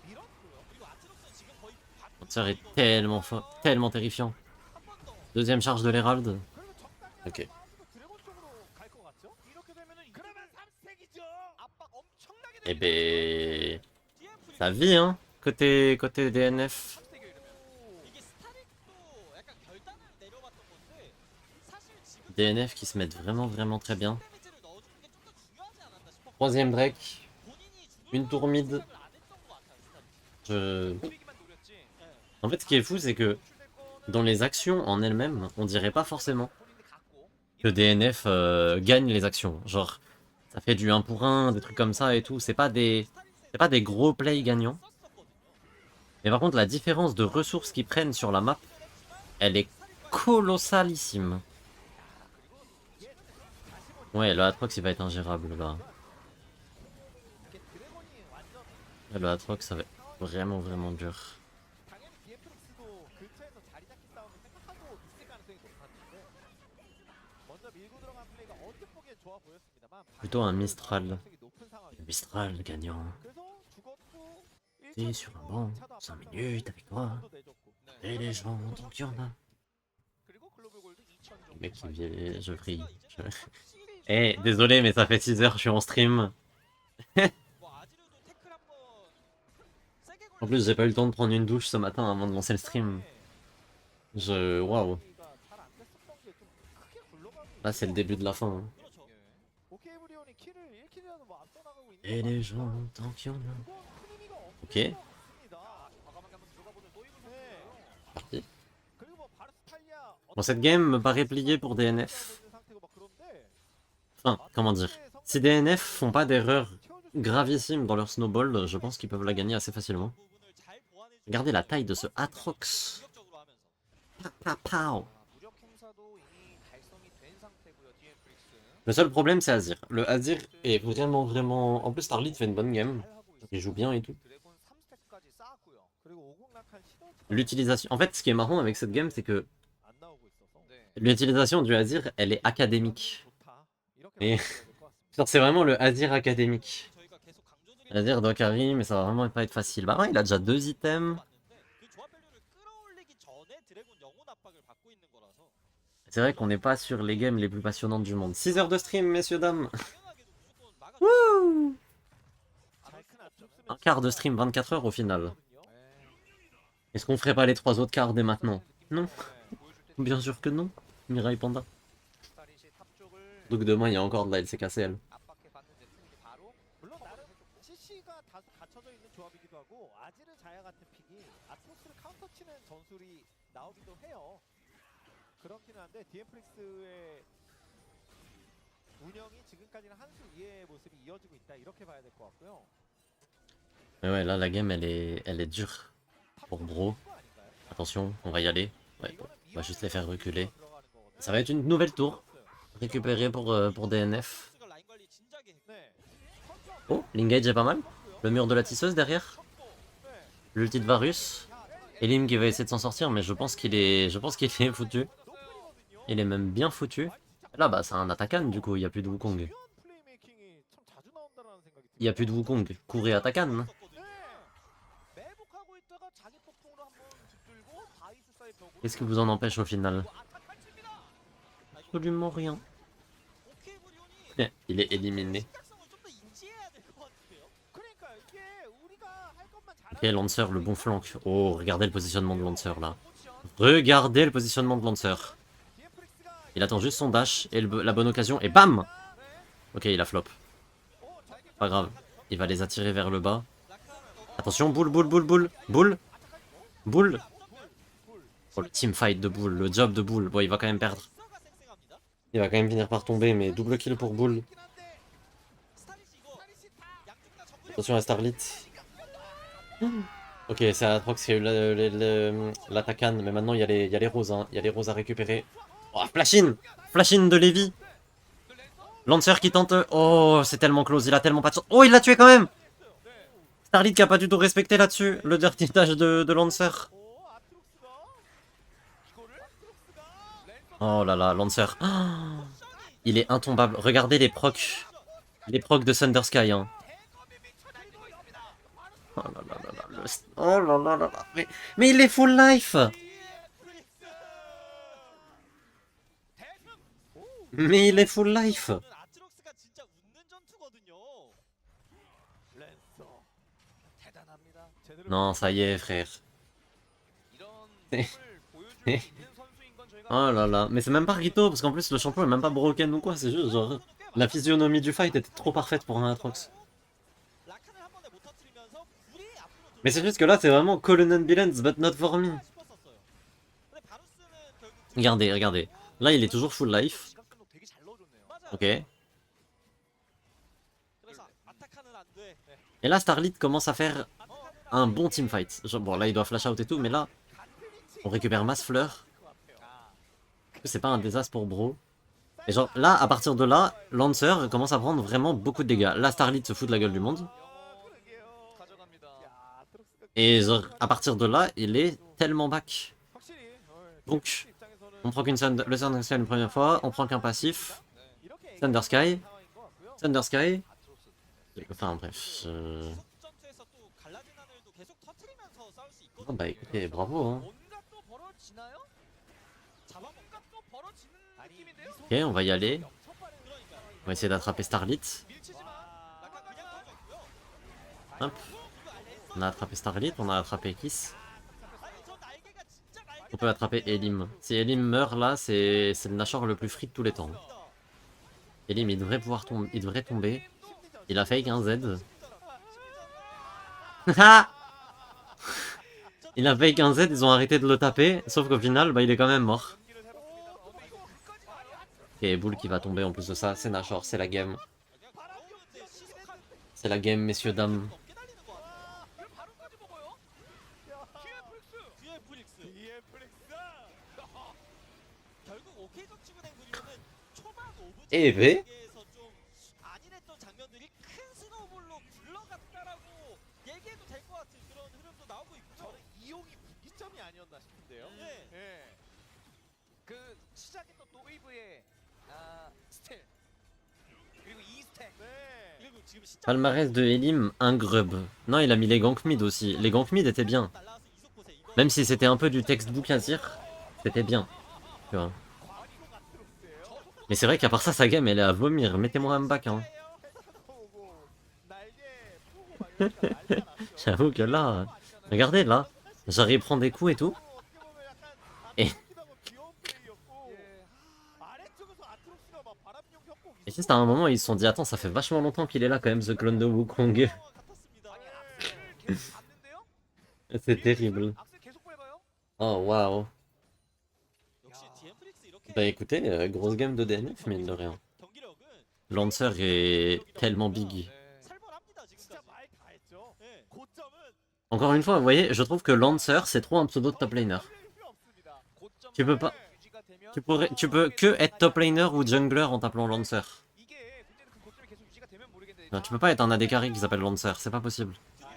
Speaker 3: 밀었고요.
Speaker 4: 그리고 아트록스는 지금 거의
Speaker 1: Lancer est tellement fort, tellement terrifiant.
Speaker 4: 한번 더.
Speaker 1: Deuxième charge de l'Herald.
Speaker 3: 그러면 적당히
Speaker 1: Ok.
Speaker 3: 빠지고 드래곤 쪽으로 갈 것 같죠?
Speaker 2: 이렇게 되면은
Speaker 3: 그러면 3스택이죠.
Speaker 2: 압박 엄청나게
Speaker 1: Eh
Speaker 2: 됩니다.
Speaker 1: ben,
Speaker 4: DM플이
Speaker 1: ça vit hein, côté DNF.
Speaker 2: 3스택이에요, 이러면.
Speaker 4: 이게 스타릭도 약간 결단을 내려봤던 건데 사실 지금
Speaker 1: DNF qui se mettent vraiment très bien.
Speaker 4: 데미지를 넣어주는 게 좀 더 중요하지 않았나 싶었고
Speaker 1: Troisième Drake.
Speaker 4: 본인이
Speaker 1: Une tour mid.
Speaker 4: 생각을 안 했던 것 같아요, 스타릭.
Speaker 1: Je...
Speaker 2: 보이기만 노렸지.
Speaker 4: 네.
Speaker 1: En fait, ce qui est fou, c'est que dans les actions en elles-mêmes, on dirait pas forcément
Speaker 2: 본인이 갖고
Speaker 1: que DNF gagne les actions. Genre, ça fait du 1 pour 1, des trucs comme ça et tout. C'est pas des gros plays gagnants. Mais par contre, la différence de ressources qu'ils prennent sur la map, elle est colossalissime. Ouais, le Atrox il va être ingérable là.
Speaker 3: 이게 드래곤이 완전
Speaker 1: Là, le Atrox ça va être vraiment dur.
Speaker 3: 당연히 DM프릭스도 근처에서 자리 잡기 싸움을 생각하고 있을 가능성이 높았는데 먼저 밀고 들어간 플레이가 언뜻 보기엔 좋아 보였습니다만
Speaker 1: Plutôt un Mistral.
Speaker 3: 가능성이 높은 상황이에요.
Speaker 1: Mistral gagnant.
Speaker 3: 그래서 죽었고
Speaker 1: T'es sur un banc, 5 minutes avec toi. Et les gens, tant qu'il y en a.
Speaker 2: 그리고 글로벌 골드 2000 정도.
Speaker 1: Le mec qui vient, je prie. Eh, désolé, mais ça fait 6 heures, je suis en stream.
Speaker 4: 뭐 아지르도 태클 한번 세게
Speaker 1: En plus, j'ai pas eu le temps de prendre une douche ce matin avant de lancer le stream. Waouh. Là, c'est le début de la fin. Hein.
Speaker 4: 그렇죠.
Speaker 3: 오케이브리온이 킬을 1킬이라도 뭐 앞서나가고 있는
Speaker 1: Et
Speaker 3: 것
Speaker 1: les
Speaker 3: 같아요.
Speaker 1: gens, tant qu'il y en a.
Speaker 3: 그건 큰 의미가 없는
Speaker 1: Ok.
Speaker 3: 것 같습니다.
Speaker 2: 과감하게 한번 들어가 보는 노이브
Speaker 3: 네.
Speaker 2: 선수예요.
Speaker 1: Parti.
Speaker 3: 그리고 뭐 바르스탈리아
Speaker 1: Bon, cette game me paraît pliée pour DNF. Enfin, comment dire. Si DNF font pas d'erreurs gravissimes dans leur snowball, je pense qu'ils peuvent la gagner assez facilement.
Speaker 4: 부분을 잘 보완해주고
Speaker 1: Regardez la taille de ce Atrox.
Speaker 4: 공격적으로 하면서
Speaker 1: Pow.
Speaker 2: 무력 행사도 이미 달성이 된 상태고요. DM프릭스.
Speaker 1: Le seul problème, c'est Azir. Le Azir est vraiment. En plus, Starlit fait une bonne game. Il joue bien et tout.
Speaker 2: 드래곤 3스택까지 쌓았고요.
Speaker 3: 그리고 오공락한 시도
Speaker 1: L'utilisation. En fait, ce qui est marrant avec cette game, c'est que
Speaker 3: 안 나오고 있어서
Speaker 2: 네.
Speaker 1: l'utilisation du Azir, elle est académique.
Speaker 3: 좋다. 이렇게
Speaker 1: Et-
Speaker 3: 말해야 될것 같습니다.
Speaker 1: Genre, c'est vraiment le Azir académique.
Speaker 4: 저희가 계속 강조드리는
Speaker 1: Azir doit carry, mais ça va vraiment pas être facile. Bah ouais, il a déjà 2 items.
Speaker 4: 그 조합 밸류를 끌어올리기 전에 드래곤 영혼 압박을 받고 있는 거라서
Speaker 1: C'est vrai qu'on n'est pas sur les games les plus passionnantes du monde. 6 heures de stream, messieurs, dames.
Speaker 4: 당연하게도 무조건 막아.
Speaker 3: 잘큰 앞쪽으로
Speaker 1: Un quart de stream, 24 heures au final.
Speaker 3: 거든요.
Speaker 1: Est-ce qu'on ferait pas les 3 autres quarts dès maintenant? Non.
Speaker 2: 네, 보여줄 때
Speaker 1: Bien sûr que non. Mirai Panda.
Speaker 2: 스타릿이 탑 쪽을
Speaker 1: Donc demain, il y a encore de la LCKCL.
Speaker 2: 압박해 봤는데 트랙이 바로
Speaker 3: 물론 나름 CC가 다소 갖춰져 있는 조합이기도 하고 아지르 자야 같은 픽이 아트록스를 카운터 치는 전술이 나오기도 해요. 그렇기는 한데 디엠프릭스의 운영이 지금까지는 한 수 위의 모습이 이어지고 있다 이렇게 봐야 될 것 같고요.
Speaker 1: Mais ouais, là, la game, elle est dure. Pour Bro.
Speaker 3: 거 아닌가요?
Speaker 1: Attention, on va y aller. Ouais, bon, on va juste les faire reculer.
Speaker 3: 들어가는 거거든요.
Speaker 1: Ça va être une nouvelle tour. Récupérée pour DNF.
Speaker 4: 가 라인 관리 진작에 했고
Speaker 3: 네.
Speaker 1: Oh, l'engage est pas mal. Le mur de la tisseuse derrière.
Speaker 3: 네.
Speaker 1: L'ulti de Varus. Elim qui va essayer de s'en sortir, mais je pense qu'il est foutu.
Speaker 3: 노플이거든요.
Speaker 1: Il est même bien foutu. Là, bah, c'est un Atakan, du coup, il n'y a plus de Wukong.
Speaker 3: 중요한 플레이메이킹이 참 자주 나온다라는 생각이
Speaker 1: Il n'y a plus de Wukong. Courez Atakan.
Speaker 4: 썼거든요.
Speaker 2: 매복하고 있다가 자기 폭풍으로 한번 붙들고 바이수사의 벽으로
Speaker 1: Qu'est-ce qui vous en empêche au final?
Speaker 2: 아타칼 칩니다.
Speaker 1: Absolument rien.
Speaker 4: 오케이 브리온이
Speaker 1: Il est éliminé.
Speaker 4: 심각성을 좀 더 인지해야 될 것 같은데요.
Speaker 3: 그러니까 이게 우리가 할 것만
Speaker 1: Ok,
Speaker 3: 잘하면
Speaker 1: Lancer, le bon flanc. Oh, regardez le positionnement de Lancer là. Regardez le positionnement de Lancer.
Speaker 3: 디엠프릭스가
Speaker 1: Il attend juste son dash et la bonne occasion et BAM! Ok, il a flop. Pas grave. Il va les attirer vers le bas. Attention, boule, boule, boule, boule. Boule. Boule. Oh, le teamfight de boule. Le job de boule. Bon, il va quand même perdre.
Speaker 4: 스가 쌩쌩합니다.
Speaker 1: Il va quand même finir par tomber, mais double kill pour Bull.
Speaker 4: 스타리시 이거 양쪽 다 정글이
Speaker 1: Attention à Starlit. Ok, c'est Atrox qui a eu l'attaquant, mais maintenant il y a les roses, hein. Il y a les roses à récupérer. Oh, Flash-in! Flash-in de Levi! Lancer qui tente. Oh, c'est tellement close, il a tellement pas de chance. Oh, il l'a tué quand même! Starlit qui a pas du tout respecté là-dessus, le dirty dash de Lancer. Oh là là, Lancer. Oh, il est intombable. Regardez les procs. Les procs de Thunder Sky, hein. Oh là là là là. Oh là là là là. Mais il est full life! Mais il est full life!
Speaker 4: 저는 아트록스가 진짜 웃는 전투거든요.
Speaker 3: 랜서 대단합니다. 제대로
Speaker 1: Non, ça y est, frère.
Speaker 2: 이런
Speaker 1: 네.
Speaker 2: 모습을 보여줄 수 있는 선수인 건 저희가
Speaker 1: Oh là là. Mais c'est même pas Rito, parce qu'en plus le champion est même pas broken ou quoi, c'est juste genre. La physionomie du fight était trop parfaite pour un Atrox.
Speaker 4: 라칸을 한 번에 못 터뜨리면서 불이 앞으로
Speaker 1: Mais c'est juste que là, c'est vraiment Cullinan Bilens, but not for me.
Speaker 4: 싶었었어요. 근데 바루스는 결국
Speaker 1: Regardez, regardez. Là, il est toujours full life.
Speaker 2: 시각감독 되게 잘 넣어줬네요.
Speaker 4: 맞아.
Speaker 1: Ok.
Speaker 4: 그래서 아타카는 안 돼.
Speaker 1: Et là, Starlit commence à faire
Speaker 4: 아타카는
Speaker 1: un bon teamfight. Genre, bon, là, il doit flash out et tout, mais là, on récupère masse fleur. C'est pas un désastre pour Bro. Et genre, là, à partir de là, Lancer commence à prendre vraiment beaucoup de dégâts. Là, Starlit se fout de la gueule du monde.
Speaker 2: 가져갑니다.
Speaker 3: 야, 아트록스가
Speaker 1: Et genre, à partir de là, il est tellement back.
Speaker 3: 확실히
Speaker 1: Donc,
Speaker 3: 입장에서는
Speaker 1: on prend qu'une le Thunder Sky une première fois, on prend qu'un passif.
Speaker 3: 이렇게
Speaker 1: Thunder Sky,
Speaker 3: 상황인 것 같고요.
Speaker 1: Thunder Sky.
Speaker 2: 아트로스.
Speaker 1: Enfin, bref.
Speaker 4: 구속 전투에서 또 갈라진 하늘도 계속 터트리면서 싸울 수
Speaker 1: Oh,
Speaker 4: 있거든요.
Speaker 1: bah écoutez, bravo. Hein.
Speaker 2: 뭔가 또 벌어지나요?
Speaker 4: 잡아먹
Speaker 2: 뭔가 또 벌어지는 느낌인데요?
Speaker 1: Ok, on va y aller.
Speaker 4: 그러니까
Speaker 1: On va essayer d'attraper Starlit.
Speaker 2: 밀치지만
Speaker 4: 라칸 그냥 터져 있고요.
Speaker 1: Hop. On a attrapé Starlit, on a attrapé Kiss.
Speaker 4: 아니 저 날개가 진짜 날개.
Speaker 1: On peut attraper Elim. Si Elim meurt là, c'est le Nashor le plus free de tous les temps. Elim, il devrait pouvoir tomber. Il devrait tomber. Il a fake un Z. Il a fake un Z, ils ont arrêté de le taper. Sauf qu'au final, bah, il est quand même mort. Et Bull qui va tomber en plus de ça. C'est Nashor, c'est la game. C'est la game, messieurs, dames.
Speaker 4: 넘게 달리는 거 같아.
Speaker 2: 이걸 바로까지 먹어요? 뒤에 플렉스!
Speaker 4: 뒤에 프릭스.
Speaker 3: DFX
Speaker 4: 결국 OK 저축은행 그리고는 초반 오브
Speaker 1: EV?
Speaker 4: 에서 좀 안일했던 장면들이 큰 스노우볼로 굴러갔다라고 얘기해도 될 것 같은 그런 흐름도 나오고 있고요.
Speaker 3: 저는 이용이 분기점이 아니었나 싶은데요.
Speaker 4: 네.
Speaker 3: 예.
Speaker 2: 그 시작했던 또 웨이브의 스텔 그리고 이 스택
Speaker 3: 네.
Speaker 4: 그리고 지금 시작
Speaker 1: Palmarès de Elim, un grub. Non, il a mis les gank mid aussi. Les gank mid étaient bien.
Speaker 4: 날라와서 이속 보세. 이거
Speaker 1: Même si c'était un peu du textbook à dire, c'était bien. Tu vois.
Speaker 3: 과리로 아트록스예요.
Speaker 1: Mais c'est vrai qu'à part ça, sa game, elle est à vomir. Mettez-moi un back, hein.
Speaker 3: 오고 날개 푸고 막 이러니까 난리가 났죠.
Speaker 1: J'avoue que là, regardez là, j'arrive à prendre des coups et tout.
Speaker 3: 어떻게 보면 약간
Speaker 1: 에.
Speaker 3: 아트록스하고 귀여운 플레이였고 아래쪽에서 아트록스가 막 바람용 협곡
Speaker 1: Et juste à un moment, ils se sont dit, attends, ça fait vachement longtemps qu'il est là quand même, ce clone de Wukong.
Speaker 4: 같았습니다.
Speaker 2: 아니 악셀을 계속 봤는데요?
Speaker 1: C'est terrible.
Speaker 2: 악셀 계속 밟아요?
Speaker 1: Oh, waouh.
Speaker 4: 역시 DM 프릭스 이렇게
Speaker 1: Bah écoutez, grosse game de DNF, mine de rien.
Speaker 4: 경기력은
Speaker 1: Lancer est tellement big.
Speaker 2: 네.
Speaker 4: 살벌합니다
Speaker 3: 진짜
Speaker 4: 지금까지.
Speaker 3: 말 다 했죠.
Speaker 4: 네.
Speaker 3: 고점은
Speaker 1: Encore une fois, vous voyez, je trouve que Lancer, c'est trop un pseudo de top laner.
Speaker 3: 흘릴 필요 없습니다.
Speaker 2: 고점
Speaker 1: Tu peux pas.
Speaker 2: 유지가 되면
Speaker 1: Tu peux que être top laner ou jungler en t'appelant Lancer.
Speaker 2: 이게 문제는 그 고점이 계속 유지가 되면 모르겠는데
Speaker 1: Non, tu peux pas être un AD carry qui s'appelle Lancer, c'est pas possible.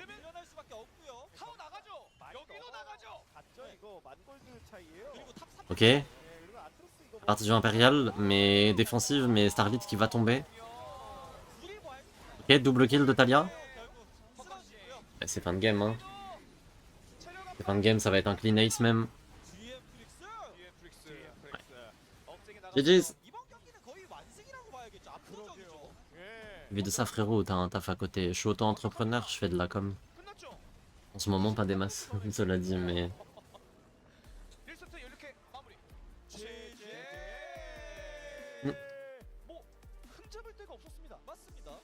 Speaker 4: 밀려날 수밖에 없고요.
Speaker 2: 타워 나가죠. 여기도 나가죠.
Speaker 3: 갔죠 이거 만골드 차이예요.
Speaker 4: 그리고 탑 3.
Speaker 1: Ok,
Speaker 3: 예, 그리고 아트록스 이거 뭐
Speaker 1: partie du Impérial, mais défensive, mais Starlit qui va tomber.
Speaker 4: 불이 뭐할
Speaker 1: Ok, double kill de Talia.
Speaker 4: 결국 쓰러지고요.
Speaker 1: Bah, c'est fin de game, hein. C'est fin de game, ça va être un clean ace même.
Speaker 4: DM 프릭스.
Speaker 1: GG's.
Speaker 4: 이번 경기는 거의 완승이라고 봐야겠죠. 압도적이죠.
Speaker 3: 예.
Speaker 1: Vu de ça, frérot, t'as un taf à côté. Je suis auto-entrepreneur, je fais de la com.
Speaker 2: 끝났죠.
Speaker 1: En ce moment, pas des masses, cela dit, mais.
Speaker 2: 1세트 이렇게 마무리.
Speaker 1: 음.
Speaker 2: 뭐 흠잡을 데가 없었습니다.
Speaker 4: 맞습니다.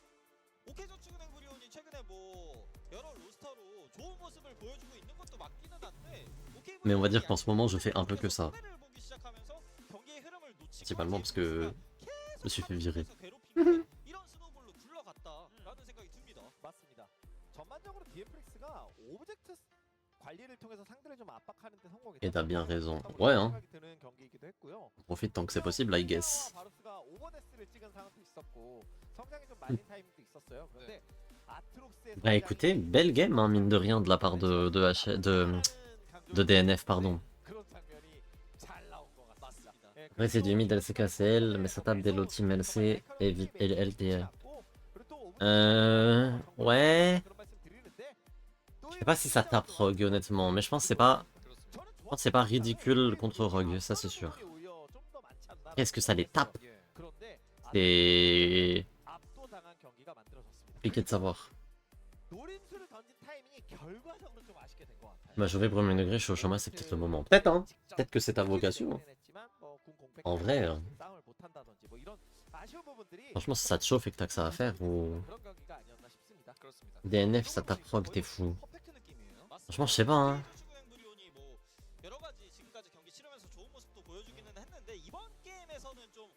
Speaker 4: 오케이저축은행 브리온이 최근에 뭐 여러 로스터로 좋은 모습을 보여주고 있는 것도 맞기는 한데
Speaker 1: Mais on va dire qu'en ce moment, je fais un peu que ça.
Speaker 4: 보기 시작하면서 경기의 흐름을 놓치고
Speaker 1: principalement parce que je me suis fait virer.
Speaker 4: 이런 스노볼로 굴러갔다라는 생각이 듭니다.
Speaker 3: 맞습니다. 전반적으로 DM플릭스가 오브젝트 관리를 통해서 상대를 좀 압박하는 데 성공했다.
Speaker 1: Et t'as bien raison. Ouais, hein.
Speaker 3: 생각이 드는 경기이기도 했고요.
Speaker 1: On profite tant que c'est possible, I guess.
Speaker 3: 바루스가 오버데스를 찍은 상황도 있었고 성장이 좀 말린 타이밍도 있었어요. 그런데 아트록스의
Speaker 1: Bah écoutez, belle game, hein, mine de rien, de la part de DNF, pardon.
Speaker 3: 그런 장면이 잘 나온 것 같습니다. 예,
Speaker 1: Après, c'est du mid LCKCL, mais ça tape des low team LC et vite LTL. Ouais. Je sais pas si ça tape Rogue, honnêtement, mais je pense que c'est pas ridicule contre Rogue, ça c'est sûr. Qu'est-ce que ça les tape? C'est
Speaker 3: 압도당한 경기가 만들어졌습니다.
Speaker 1: compliqué de savoir.
Speaker 3: 노림수를 던진 타이밍이 결과적으로 좀 아쉽게 된 것 같아요.
Speaker 1: Bah, j'aurais premier degré, je suis au chômage, c'est peut-être le moment. Peut-être, hein. Peut-être que c'est ta vocation. En vrai,
Speaker 3: 싸움을 못한다든지 뭐 이런 아쉬운 부분들이
Speaker 1: franchement, si ça te chauffe et que t'as que ça à faire, ou
Speaker 3: 그런 경기가 아니었나 싶습니다.
Speaker 2: 그렇습니다.
Speaker 1: DNF, ça tape Rogue, t'es fou.
Speaker 2: 퍼펙트 느낌이에요.
Speaker 1: Franchement, je sais pas, hein.
Speaker 4: 브리온이 뭐 여러 가지 지금까지 경기 치르면서 좋은 모습도 보여주기는 했는데 이번 게임에서는 좀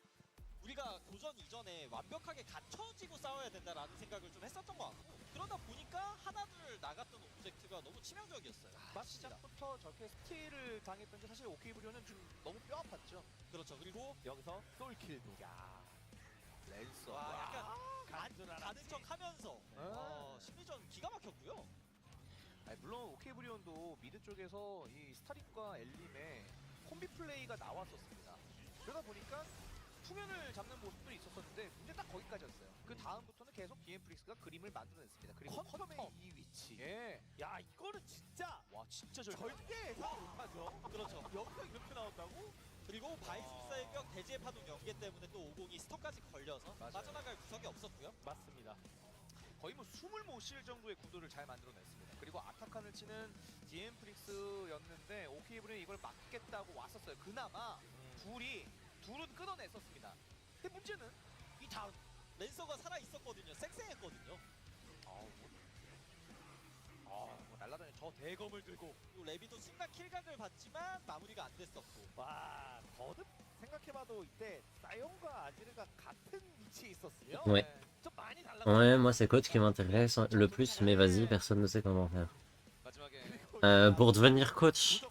Speaker 4: 우리가 고전 이전에 완벽하게 갖춰지고 싸워야 된다라는 생각을 좀 했었던 것 같고 그러다 보니까 하나둘 나갔던 오브젝트가 너무 치명적이었어요.
Speaker 2: 시작부터 저렇게 스틸을 당했던 게 사실 오케이 브리오는 좀 너무 뼈 아팠죠.
Speaker 4: 그렇죠. 그리고
Speaker 3: 여기서 솔킬도. 야. 랜서.
Speaker 4: 와, 약간
Speaker 3: 간절한
Speaker 4: 가는 척하면서 심리전 기가 막혔고요.
Speaker 2: 아니, 물론 오케이 브리온도 미드 쪽에서 이 스타릭과 엘림의 콤비 플레이가 나왔었습니다. 그러다 보니까 후면을 잡는 모습도 있었었는데 문제 딱 거기까지였어요. 그 다음부터는 계속 DM플릭스가 그림을 만들어냈습니다. 그리고
Speaker 3: 컨텀의 이 위치.
Speaker 2: 예.
Speaker 3: 야 이거는 진짜
Speaker 2: 와 진짜
Speaker 3: 절대 예상 못하죠.
Speaker 4: 그렇죠.
Speaker 3: 여기서 이렇게 나온다고?
Speaker 4: 그리고 바이스사의 벽 대지의 파동 연계 때문에 또 50이 스톱까지 걸려서
Speaker 2: 맞아요.
Speaker 4: 빠져나갈 구석이 없었고요.
Speaker 3: 맞습니다.
Speaker 2: 거의 뭐 숨을 못 쉴 정도의 구도를 잘 만들어냈습니다. 그리고 아타칸을 치는 DM플릭스였는데 오케이 브리온이 이걸 막겠다고 왔었어요. 그나마 둘은 끊어냈었습니다. 근데 문제는 이 다음
Speaker 4: 랜서가 살아 있었거든요. 쌩쌩했거든요.
Speaker 2: 뭐 날라다니는 저 대검을 들고
Speaker 4: 그리고 레비도 순간 킬각을 받지만 마무리가 안 됐었고.
Speaker 3: 와 거듭 생각해봐도 이때 사용과 아지르가 같은 위치에 있었으면
Speaker 1: Ouais.
Speaker 3: 좀 많이 달라.
Speaker 1: Ouais, moi c'est coach qui m'intéresse le plus, mais vas-y, personne ne sait comment faire.
Speaker 2: 마지막에
Speaker 1: Pour devenir coach,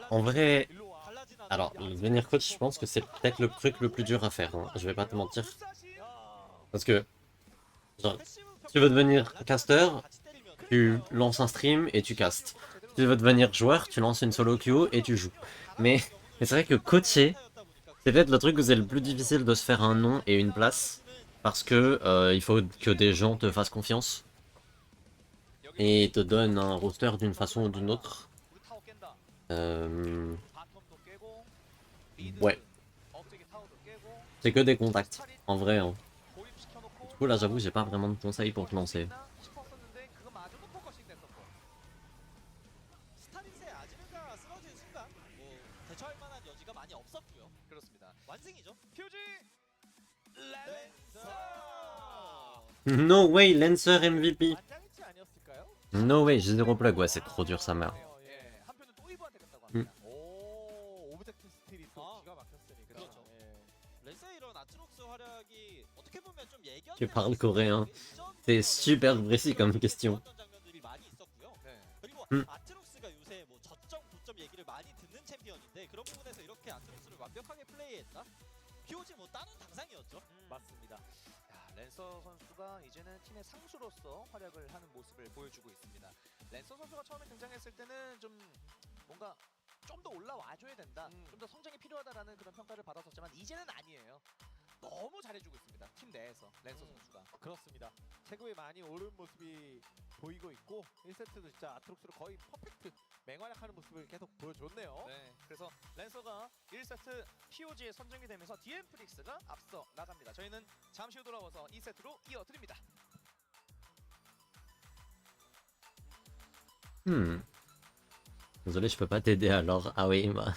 Speaker 1: en vrai,
Speaker 4: 갈라진 않아.
Speaker 1: alors, devenir coach, je pense que c'est peut-être le truc le plus dur à faire, hein. Je vais pas te mentir. Parce que, genre, si tu veux devenir caster, tu lances un stream et tu castes. Si tu veux devenir joueur, tu lances une solo queue et tu joues. Mais c'est vrai que coacher, c'est peut-être le truc où c'est le plus difficile de se faire un nom et une place. Parce que il faut que des gens te fassent confiance et te donnent un roster d'une façon ou d'une autre.
Speaker 2: 우리 타워 깬다.
Speaker 1: Euh,
Speaker 2: 바텀도 깨고 미드
Speaker 1: Ouais.
Speaker 2: 억제기 타워도 깨고
Speaker 1: c'est que des contacts, en vrai. Hein.
Speaker 2: 고립시켜놓고
Speaker 1: Du coup, là, j'avoue, j'ai pas vraiment de conseils pour te lancer.
Speaker 2: 싶었었는데 그거마저도 포커싱 됐었고.
Speaker 4: 스타릿의 아지르가 쓰러진 순간 뭐 대처할 만한 여지가 많이 없었고요.
Speaker 2: 그렇습니다.
Speaker 4: 완승이죠.
Speaker 2: 퓨지 랜서.
Speaker 1: No way, Lancer MVP.
Speaker 3: 만장일치 아니었을까요?
Speaker 1: No way, j'ai zéro plug. Ouais, c'est trop dur sa mère.
Speaker 2: 예, 한편은 또이브한테 갔다고 합니다.
Speaker 3: 오 오브젝트 스틸이 또
Speaker 4: 아,
Speaker 3: 기가 막혔으니까.
Speaker 4: 그렇죠.
Speaker 3: 예.
Speaker 4: 랜서의 이런 아트록스 활약이 어떻게 보면 좀 예견.
Speaker 1: Tu parles coréen. C'est super précis comme question.
Speaker 4: 장면들이 많이 있었고요.
Speaker 2: 네.
Speaker 4: 그리고
Speaker 1: 음.
Speaker 4: 아트록스가 요새 뭐 저점 고점 얘기를 많이 듣는 챔피언인데 그런 부분에서 이렇게 아트록스를 완벽하게 플레이했다. POG 뭐 따는 당상이었죠.
Speaker 3: 맞습니다.
Speaker 2: 야, 랜서 선수가 이제는 팀의 상수로서 활약을 하는 모습을 보여주고 있습니다. 랜서 선수가 처음에 등장했을 때는 좀 뭔가 좀 더 올라와줘야 된다, 좀 더 성장이 필요하다라는 그런 평가를 받았었지만 이제는 아니에요. 너무 잘해주고 있습니다. 팀 내에서 랜서 선수가.
Speaker 3: 그렇습니다. 최고에 많이 오른 모습이 보이고 있고 1세트도 진짜 아트록스로 거의 퍼펙트 맹활약하는 모습을 계속 보여줬네요.
Speaker 2: 네, 그래서 랜서가 1세트 POG에 선정이 되면서 DM플릭스가 앞서 나갑니다. 저희는 잠시 후 돌아와서 2세트로 이어드립니다.
Speaker 1: Désolé, je peux pas t'aider alors. Ah oui, bah.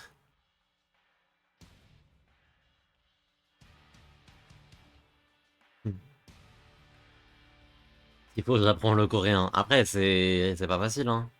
Speaker 1: Il faut que j'apprends le coréen. Après, c'est pas facile, hein.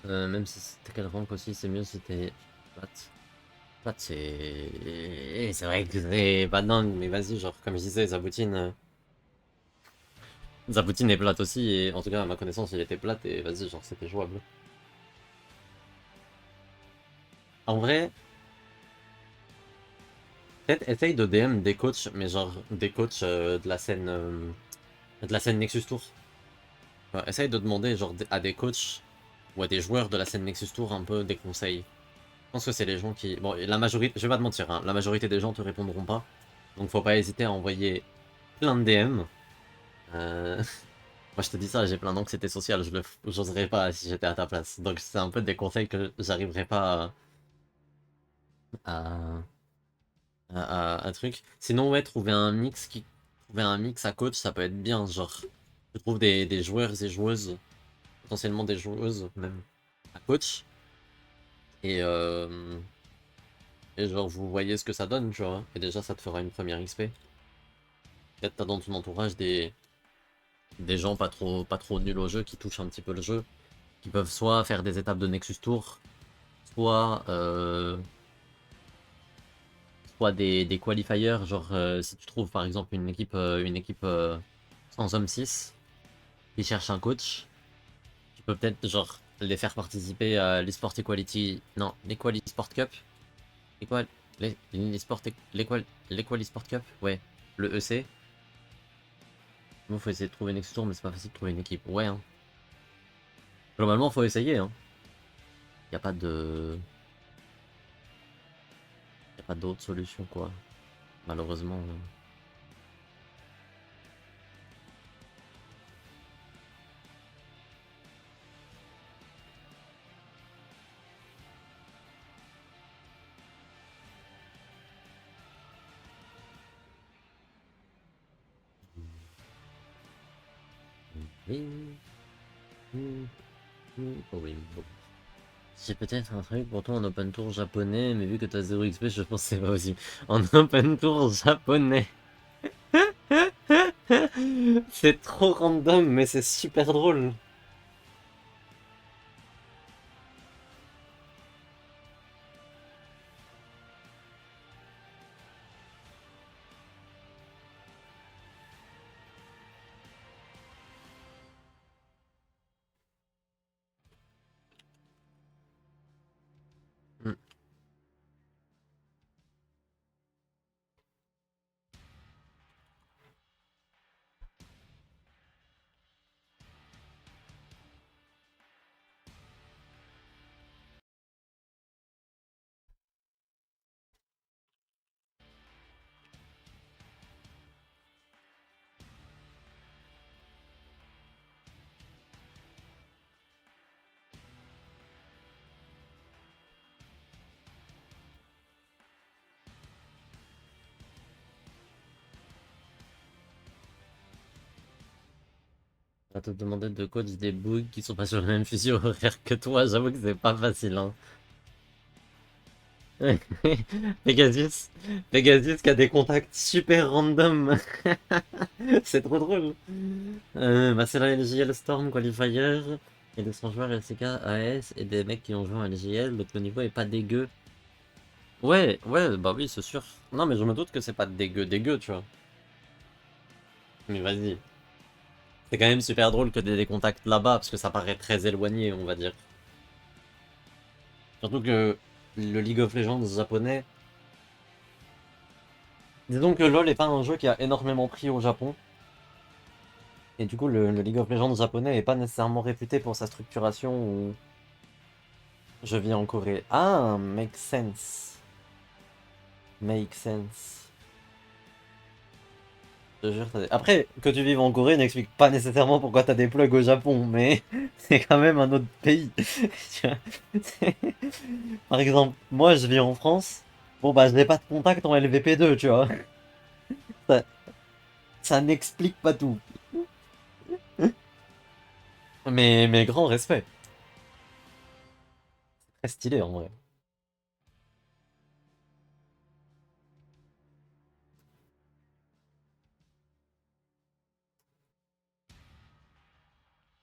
Speaker 1: Même si c'était quel rank aussi, c'est mieux si c'était plat. Plat, c'est vrai que c'est pas dingue, mais vas-y, genre, comme je disais, Zaboutine est plate aussi, et en tout cas, à ma connaissance, il était plate, et vas-y, genre, c'était jouable. En vrai, peut-être essaye de DM des coachs, mais genre, des coachs de la scène Nexus Tour. Ouais, essaye de demander, genre, à des coachs ou à des joueurs de la scène Nexus Tour un peu des conseils. Je pense que c'est les gens qui... Bon, la majorité... Je vais pas te mentir, hein, la majorité des gens te répondront pas. Donc faut pas hésiter à envoyer plein de DM. Euh, Moi je te dis ça, j'ai plein d'anxiété sociale, j'oserais pas si j'étais à ta place. Donc c'est un peu des conseils que j'arriverai pas à... à truc. Sinon ouais, trouver un mix à coach, ça peut être bien. Genre, tu trouves des joueurs et joueuses, potentiellement des joueuses même, à coach. Et, euh... et genre vous voyez ce que ça donne, tu vois. Et déjà ça te fera une première XP. Peut-être t'as dans ton entourage des gens pas trop nuls au jeu qui touchent un petit peu le jeu, qui peuvent soit faire des étapes de Nexus Tour, soit, soit des qualifiers, genre si tu trouves par exemple une équipe en Zone 6 qui cherche un coach, tu peux peut-être genre les faire participer à l'eSport Equality, non, l'Equal eSport Cup, Equal, l'eSport, l'Equal eSport Cup, ouais, le EC. Bon, faut essayer de trouver une Nexus Tour, mais c'est pas facile de trouver une équipe, ouais, hein. Globalement, faut essayer, hein. Y a pas de... Y a pas d'autre solution, quoi. Malheureusement. Oh oui, bon. J'ai peut-être un truc pour toi en open tour japonais, mais vu que t'as 0 XP, je pense que c'est pas possible. En open tour japonais. C'est trop random, mais c'est super drôle. Hmm. On va te demander de coach des bugs qui sont pas sur le même fusil horaire que toi, j'avoue que c'est pas facile, hein. Pegasus, Pegasus qui a des contacts super random. C'est trop drôle. Bah c'est la LGL Storm Qualifier. Et des joueurs LCK, AS et des mecs qui ont joué en LGL, donc le niveau est pas dégueu. Ouais, ouais, bah oui, c'est sûr. Non, mais je me doute que c'est pas dégueu, tu vois. Mais vas-y. C'est quand même super drôle que t'aies des contacts là-bas, parce que ça paraît très éloigné, on va dire. Surtout que le League of Legends japonais... Disons que LoL est pas un jeu qui a énormément pris au Japon. Et du coup, le League of Legends japonais est pas nécessairement réputé pour sa structuration ou... Je vis en Corée. Ah, make sense. Make sense. Je te jure, après, que tu vives en Corée n'explique pas nécessairement pourquoi t'as des plugs au Japon, mais c'est quand même un autre pays. Tu vois, par exemple, moi je vis en France, bon bah je n'ai pas de contact en LVP2, tu vois. Ça, ça n'explique pas tout. Mais grand respect. Très stylé en vrai.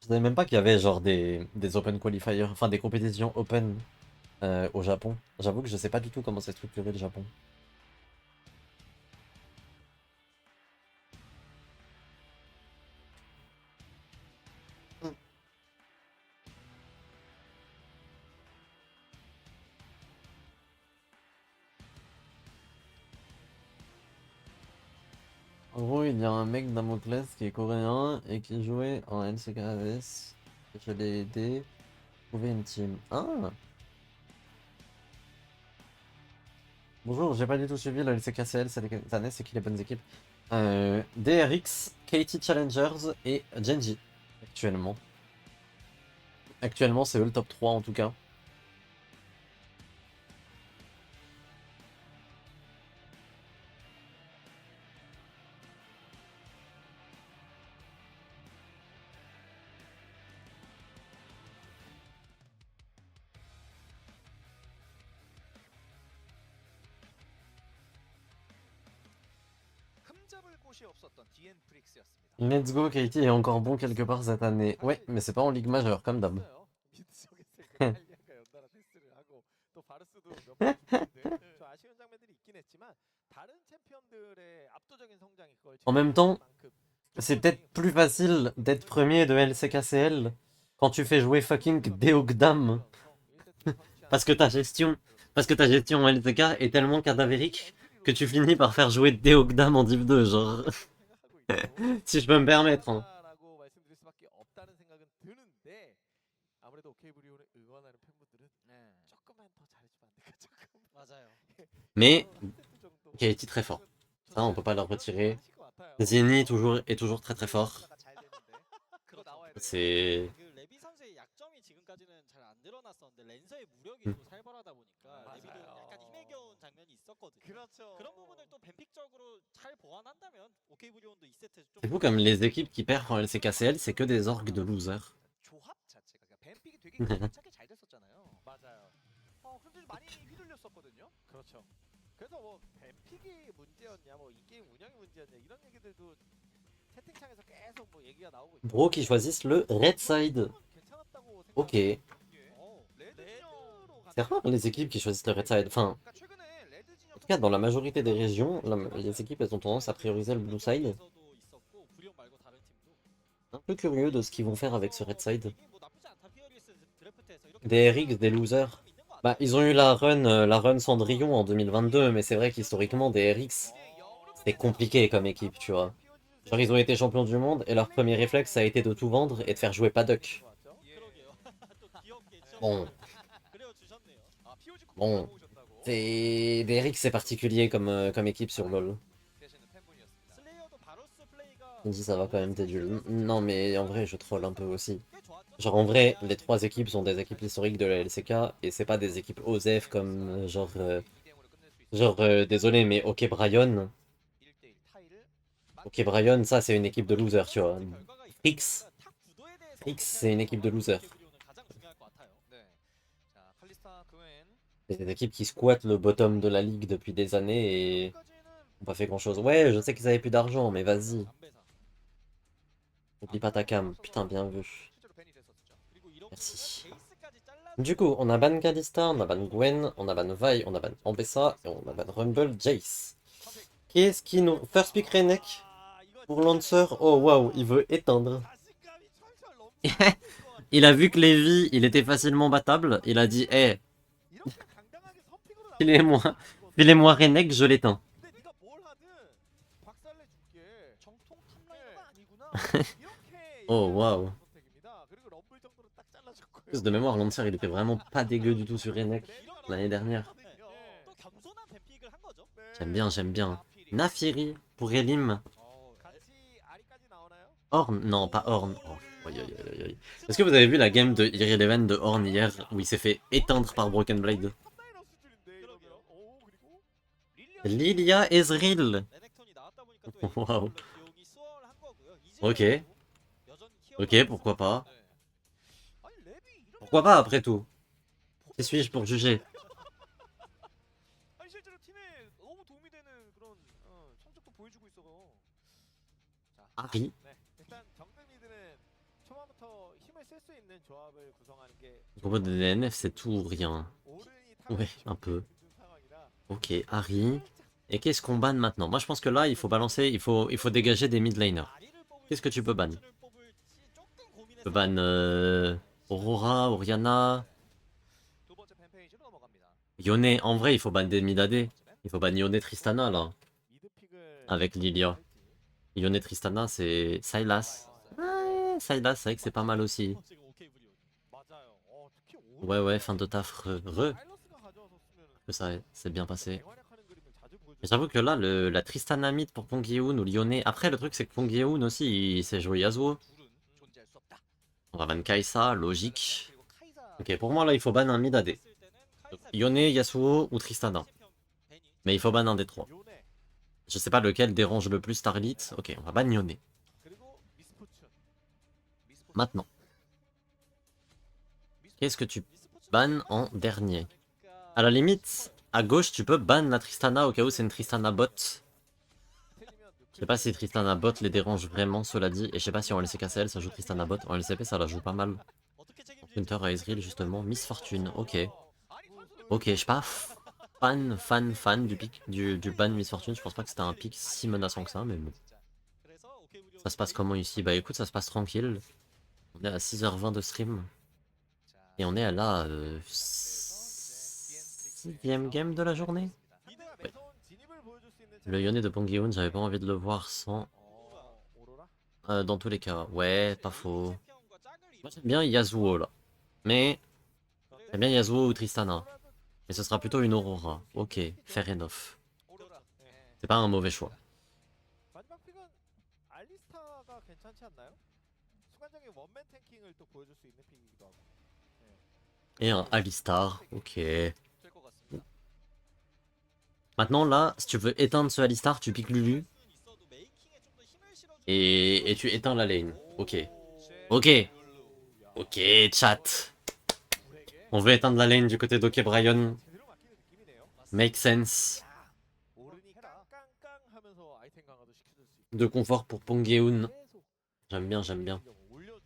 Speaker 1: Je savais même pas qu'il y avait genre des open qualifiers, enfin des compétitions open au Japon. J'avoue que je sais pas du tout comment c'est structuré le Japon. En gros, il y a un mec dans mon classe qui est coréen et qui jouait en LCKS. Je l'ai aidé à trouver une team. Ah! Bonjour, j'ai pas du tout suivi le LCKCL cette année, c'est qui les bonnes équipes? DRX, KT Challengers et Genji, actuellement. Actuellement, c'est eux le top 3 en tout cas.
Speaker 2: 흠잡을 곳이 없었던 DN 프릭스였습니다.
Speaker 1: Let's go, KT est encore bon quelque part cette année. Ouais, mais c'est pas en Ligue majeure, comme d'hab.
Speaker 3: 미드 쪽에서 이거 탈리아가 연달아 패스를 하고 또 바르스도 몇번 죽는데 좀 아쉬운 장면들이 있긴 했지만 다른 챔피언들의 압도적인 성장이 그걸
Speaker 1: En même temps,
Speaker 3: 만큼
Speaker 1: c'est peut-être plus facile d'être premier de LCKCL quand tu fais jouer fucking Deogdam. Parce que ta gestion, en LCK est tellement cadavérique que tu finis par faire jouer Deogdam en Div 2, genre. Si je peux me permettre. Hein.
Speaker 3: 라고 말씀드릴 수밖에 없다는 생각은 드는데 아무래도 오케이브리온을 응원하는 팬분들은 조금만 더 잘해주면 안 될까 조금
Speaker 4: 맞아요.
Speaker 1: Mais
Speaker 3: 세트 정도
Speaker 1: KT très fort. Ça, on peut pas leur retirer.
Speaker 3: 하실 것 같아요.
Speaker 1: Zini est toujours très très fort.
Speaker 2: 잘 되는데 그거 나와야
Speaker 1: C'est
Speaker 4: 그 레비 선수의 약점이 지금까지는 잘 안 드러났었는데 랜서의 무력이 또 살벌하다 보니까 레비도
Speaker 3: 맞아요.
Speaker 4: 약간 힘에 겨운 장면이 있었거든요.
Speaker 3: 그렇죠.
Speaker 4: 그런 부분을 또 뱀픽적으로 잘 보완한다면 오케이브리온도 2세트 좀
Speaker 1: c'est fou comme les équipes qui perdent en LCKCL, c'est que des orgues de losers.
Speaker 2: 조합 자체가 그러니까 뱀픽이 되게 괜찮게 잘 됐었잖아요.
Speaker 3: 맞아요.
Speaker 2: 그런데 좀 많이 휘둘렸었거든요.
Speaker 3: 그렇죠. 그래서 뭐 뱀픽이 문제였냐, 뭐 이 게임 운영이 문제였냐 이런 얘기들도 채팅창에서 계속 뭐 얘기가 나오고 있고.
Speaker 1: Bro qui choisissent le red side.
Speaker 3: 괜찮았다고 생각.
Speaker 1: Ok. C'est rare les équipes qui choisissent le red side. Enfin, en tout cas, dans la majorité des régions, les équipes elles ont tendance à prioriser le blue side. Un peu curieux de ce qu'ils vont faire avec ce red side. Des RX, des losers. Bah, ils ont eu la run Cendrillon en 2022, mais c'est vrai qu'historiquement, des RX, c'est compliqué comme équipe, tu vois. Genre, ils ont été champions du monde et leur premier réflexe, ça a été de tout vendre et de faire jouer Paddock. Bon. Bon. Des RX, c'est particulier comme équipe sur LoL. On dit ça va quand même, t'es nul. Non, mais en vrai, je troll un peu aussi. Genre, en vrai, les trois équipes sont des équipes historiques de la LCK et c'est pas des équipes OSEF comme désolé, mais OK Bryan. OK Bryan, ça c'est une équipe de losers, tu vois. Frix, c'est une équipe de losers. C'est des équipes qui squattent le bottom de la ligue depuis des années et ont pas fait grand chose. Ouais, je sais qu'ils avaient plus d'argent, mais vas-y. N'oublie pas ta cam. Putain, bien vu. Merci. Du coup, on a ban Kalista, on a ban Gwen, on a ban Vi, on a ban Ambessa et on a ban Rumble Jace. Qu'est-ce qui nous... First pick Renek pour Lancer. Oh waouh, il veut éteindre. Il a vu que Levi, il était facilement battable. Il a dit, eh, filez-moi Renek, je l'éteins. Oh waouh. De mémoire, Lancer, il était vraiment pas dégueu du tout sur Renek l'année dernière. J'aime bien, j'aime bien. Nafiri pour Elim. Orn? Non, pas Orn. Oh, aïe, aïe, aïe, aïe. Est-ce que vous avez vu la game de Irrelevant de Orn hier où il s'est fait éteindre par Broken Blade? Lilia Ezreal. Waouh. Ok. Ok, pourquoi pas. Pourquoi pas après tout? Qui suis-je pour juger? Harry.
Speaker 3: 이제부터 힘을 쓸 수 있는 조합을 구성하는 게
Speaker 1: Au propos des DNF, c'est tout ou rien.
Speaker 3: 어른이
Speaker 1: Ouais, un peu.
Speaker 3: 있는 상황이라
Speaker 1: Ok, Harry. Et qu'est-ce qu'on banne maintenant? Moi je pense que là, il faut balancer, il faut dégager des mid laners. Qu'est-ce que tu peux ban? Tu peux ban Aurora, Orianna,
Speaker 2: 두 번째 팬페이지로 넘어갑니다.
Speaker 1: Yone. En vrai, il faut ban des mid AD. Il faut ban Yone Tristana là,
Speaker 3: 미드픽을
Speaker 1: avec Lilia.
Speaker 3: 할지.
Speaker 1: Yone Tristana, c'est Sylas. Ouais, Sylas, c'est vrai que c'est pas mal aussi.
Speaker 3: 맞아요. 특히
Speaker 1: Ouais, ouais, fin de taf, re.
Speaker 3: 사일러스가 가져왔었으면은
Speaker 1: Que ça, c'est bien passé.
Speaker 3: 대활약하는 그림을 자주 보여줬.
Speaker 1: Mais j'avoue que là, la Tristana mid pour Pongyeun ou Lyonnais. Après, le truc, c'est que Pongyeun aussi, il sait jouer Yasuo.
Speaker 2: 둘은 존재할 수 없다.
Speaker 1: On va ban Kaisa, logique.
Speaker 2: 그리고 카이사
Speaker 1: Ok, pour moi, là, il faut ban un mid AD. Yone, Yasuo ou Tristana. Mais il faut ban un des trois.
Speaker 3: 요네
Speaker 1: Je sais pas lequel dérange le plus Starlit. Ok, on va ban Yone.
Speaker 3: 그리고 미스포춘.
Speaker 1: Maintenant. Qu'est-ce que tu bannes en dernier? À la limite, à gauche, tu peux ban la Tristana au cas où c'est une Tristana bot. Je sais pas si Tristana bot les dérange vraiment, cela dit. Et je sais pas si en LCK KCL ça joue Tristana bot. En LCP ça la joue pas mal. Hunter à Ezreal justement. Miss Fortune, ok. Ok, je sais pas. Fan du pic du ban Miss Fortune. Je pense pas que c'était un pic si menaçant que ça, mais bon. Ça se passe comment ici? Bah écoute, ça se passe tranquille. On est à 6h20 de stream. Et on est à la 6ème game de la journée. Ouais. Le Yone de Pongyeun, j'avais pas envie de le voir sans.
Speaker 3: 오로라.
Speaker 1: Dans tous les cas, ouais, pas faux. Moi j'aime bien Yasuo là. Mais j'aime bien Yasuo ou Tristana. Mais ce sera plutôt une Aurora. Ok, fair enough.
Speaker 2: 오로라.
Speaker 1: C'est pas un mauvais choix.
Speaker 3: 마지막 픽은 알리스타가 괜찮지 않나요? 순간적인 원맨 탱킹을 또 보여줄 수 있는 픽이기도 하고.
Speaker 1: Et un Alistar, ok.
Speaker 2: 될것 같습니다.
Speaker 1: Maintenant là, si tu veux éteindre ce Alistar, tu piques Lulu. Et tu éteins la lane. Ok. Ok. Ok, chat. On veut éteindre la lane du côté d'Ok Brian.
Speaker 3: 제대로 맡기는 느낌이네요.
Speaker 1: Make sense.
Speaker 3: 오른이 깡깡깡 하면서 아이템 강화도 시켜줄 수 있고.
Speaker 1: De confort pour Pongyeun.
Speaker 3: 계속
Speaker 1: J'aime bien, j'aime bien.
Speaker 3: 올려주는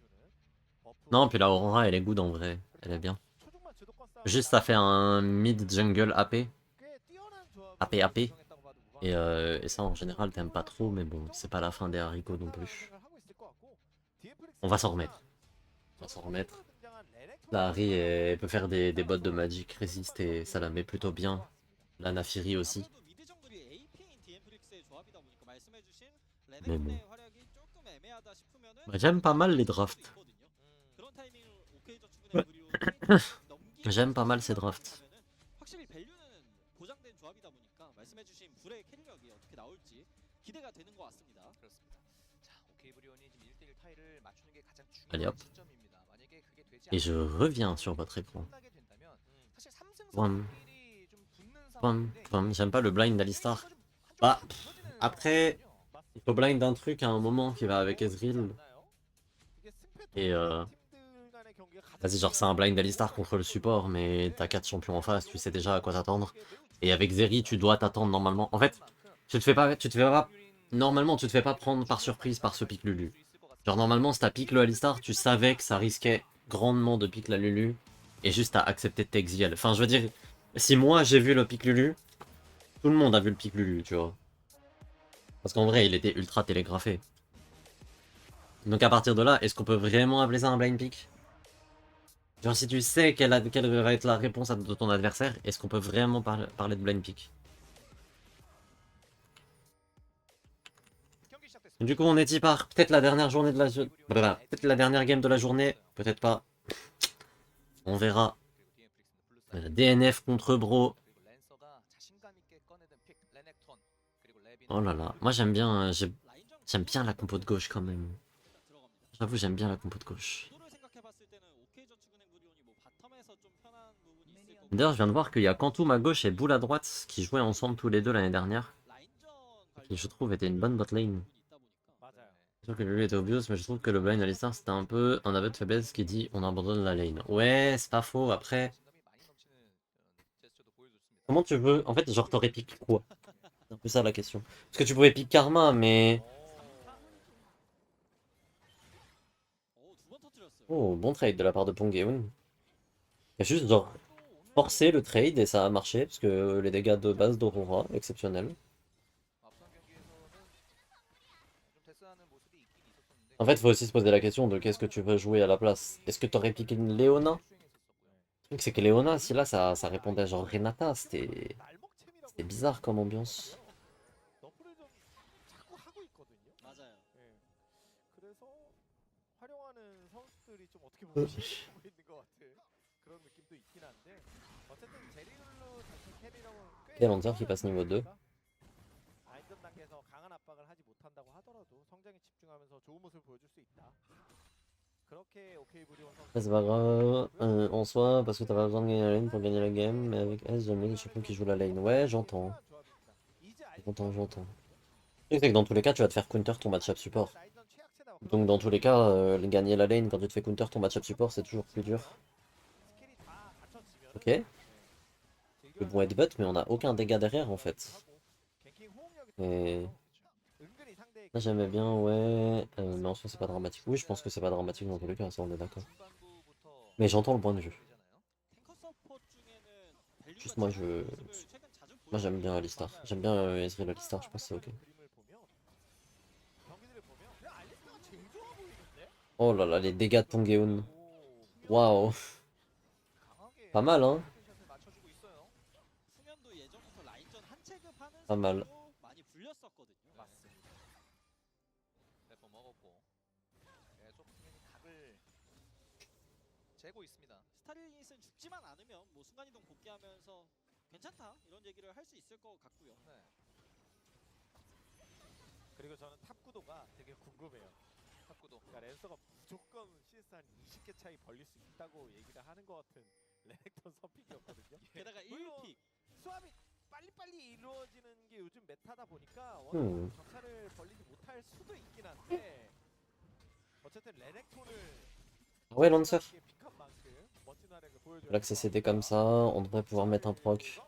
Speaker 3: 버프.
Speaker 1: Non, puis la Aurora, elle est good en vrai. Elle est bien.
Speaker 3: 초중반 주도권 싸움이
Speaker 1: Juste, ça fait un mid jungle AP.
Speaker 3: 꽤 뛰어난 조합을
Speaker 1: AP, AP.
Speaker 3: 구성했다고 봐도 무방하지
Speaker 1: Et ça, en général, t'aimes pas trop. Mais bon, c'est pas la fin des haricots non plus.
Speaker 3: 생각을 하고 있을 것 같고, 디에프릭스가
Speaker 1: On va s'en remettre. On va s'en remettre. La Harry, elle peut faire des bots de Magic Resist et ça la met plutôt bien. La Nafiri aussi. Mais bon. J'aime pas mal les drafts. J'aime pas mal ces drafts.
Speaker 4: 확실히 밸류는 보장된 조합이다 보니까 말씀해주신 불의 캐리력이 어떻게 나올지 기대가 되는 것 같습니다.
Speaker 2: 그렇습니다. 자, 오케이 브리온이 지금 1대1 타이를 맞추는 게 가장
Speaker 1: Allez,
Speaker 2: 중요한
Speaker 1: hop.
Speaker 2: 시점입니다. 만약에 그게 되지
Speaker 1: Et je reviens sur votre écran.
Speaker 2: 끝나게 된다면 사실
Speaker 1: Pom.
Speaker 2: 삼승선끼리 좀 붙는
Speaker 1: Pom,
Speaker 2: 상황인데
Speaker 1: pom. J'aime pas le blind d'Alistar. Bah, après, il faut blind un truc à un moment qui va avec Ezreal. Et vas-y, genre c'est un blind d'Alistar contre le support, mais t'as 4 champions en face, tu sais déjà à quoi t'attendre. Et avec Zeri, tu dois t'attendre normalement. En fait, tu te fais pas, normalement tu te fais pas prendre par surprise par ce pic Lulu. Genre normalement si t'as pique le Alistar, tu savais que ça risquait grandement de pique la Lulu. Et juste t'as accepté de t'exiler. Enfin je veux dire, si moi j'ai vu le pic Lulu, tout le monde a vu le pic Lulu, tu vois. Parce qu'en vrai il était ultra télégraphé. Donc à partir de là, est-ce qu'on peut vraiment appeler ça un blind pick? Genre si tu sais quelle va être la réponse de ton adversaire, est-ce qu'on peut vraiment parler de blind pick? Du coup on est dit par peut-être la dernière journée de la peut-être la dernière game de la journée, peut-être pas. On verra. DNF contre Bro. Oh là là, moi j'aime bien la compo de gauche quand même. J'avoue j'aime bien la compo de gauche. D'ailleurs je viens de voir qu'il y a Quantum à gauche et Bull à droite qui jouaient ensemble tous les deux l'année dernière. Qui je trouve était une bonne botlane. C'est sûr que lui était obvious, mais je trouve que le blind Alistar c'était un peu un aveu de faiblesse qui dit on abandonne la lane. Ouais, c'est pas faux, après. Comment tu veux? En fait, genre t'aurais piqué quoi? C'est un peu ça la question. Parce que tu pouvais piquer Karma, mais.
Speaker 4: 번 터뜨렸어요.
Speaker 1: Oh, bon trade de la part de Pongeun. Il a juste genre forcé le trade et ça a marché parce que les dégâts de base d'Aurora, exceptionnels.
Speaker 2: 앞선 경기에서는 좀 데스하는 모습이 있긴 있었었는데
Speaker 1: En fait, il faut aussi se poser la question de qu'est-ce que tu veux jouer à la place. Est-ce que t'aurais piqué une Léona? Le truc c'est que Léona, si là ça répondait genre Renata, c'était bizarre comme ambiance.
Speaker 3: 너프를 좀 자꾸 하고 있거든요.
Speaker 4: 맞아요.
Speaker 3: 예. 그래서 활용하는 선수들이 좀 어떻게 보면 피해가고 있는 것 같은 그런 느낌도 있긴 한데 어쨌든 제리룰루 자체 캐리력은 꽤
Speaker 1: Quel lanceur qui passe niveau 2?
Speaker 3: 아인전 단계에서 강한 압박을 하지 못한다고 하더라도 성장에 집중하면서 좋은 모습을 보여줄 수 있다. 그렇게 오케이 브리온 선수
Speaker 1: C'est pas grave en soi parce que t'as pas besoin de gagner la lane pour gagner la game, mais avec S j'aime bien les champions qui jouent la lane. Ouais, j'entends. J'entends. Le truc c'est que dans tous les cas tu vas te faire counter ton match-up support. Donc dans tous les cas, gagner la lane quand tu te fais counter ton match-up support c'est toujours plus dur. Ok. Le bon headbutt mais on a aucun dégât derrière en fait. Et là j'aimais bien, ouais, mais en soi c'est pas dramatique. Oui, je pense que c'est pas dramatique dans tous les cas, ça on est d'accord. Mais j'entends le point de vue.
Speaker 4: 탱커 서포트 중에는 밸류가
Speaker 1: Juste moi
Speaker 4: 제일
Speaker 1: je...
Speaker 4: 모습을 최근 자주
Speaker 1: Moi j'aime
Speaker 4: 보여주고
Speaker 1: bien
Speaker 4: 있는
Speaker 1: Alistar.
Speaker 4: 것
Speaker 1: J'aime
Speaker 4: 같아요.
Speaker 1: bien Ezreal Alistar, je pense que c'est ok. Oh là là, les dégâts de Pongeun. Waouh. Pas mal hein.
Speaker 2: 맞춰주고 있어요.
Speaker 4: 수면도 예전부터 라인전 한 체급 하는
Speaker 1: Pas mal.
Speaker 4: 선수로 많이 불렸었거든요.
Speaker 2: 맞습니다. 몇번 먹었고 계속 수면이 각을 재고 있습니다.
Speaker 4: 스타릴릿은 죽지만 않으면 뭐 순간이동 복귀하면서 괜찮다 이런 얘기를 할 수 있을 것 같고요.
Speaker 2: 네.
Speaker 3: 그리고 저는 탑 구도가 되게 궁금해요.
Speaker 2: 탑구도.
Speaker 3: 그러니까 랜서가 무조건 CS 한 20개 차이 벌릴 수 있다고 얘기를 하는 것 같은 레넥톤 선픽이었거든요.
Speaker 4: 게다가
Speaker 3: 물론
Speaker 4: 1픽
Speaker 3: 수압이 빨리빨리 이루어지는 게 요즘 메타다 보니까 원하는 정찰을 벌리지 못할 수도 있긴 한데 어쨌든 레넥톤을
Speaker 1: Ah ouais, Lancer.
Speaker 3: 픽한 만큼 멋진 활약을 보여줘야
Speaker 1: Là que c'est cédé comme ça, on devrait pouvoir mettre un proc.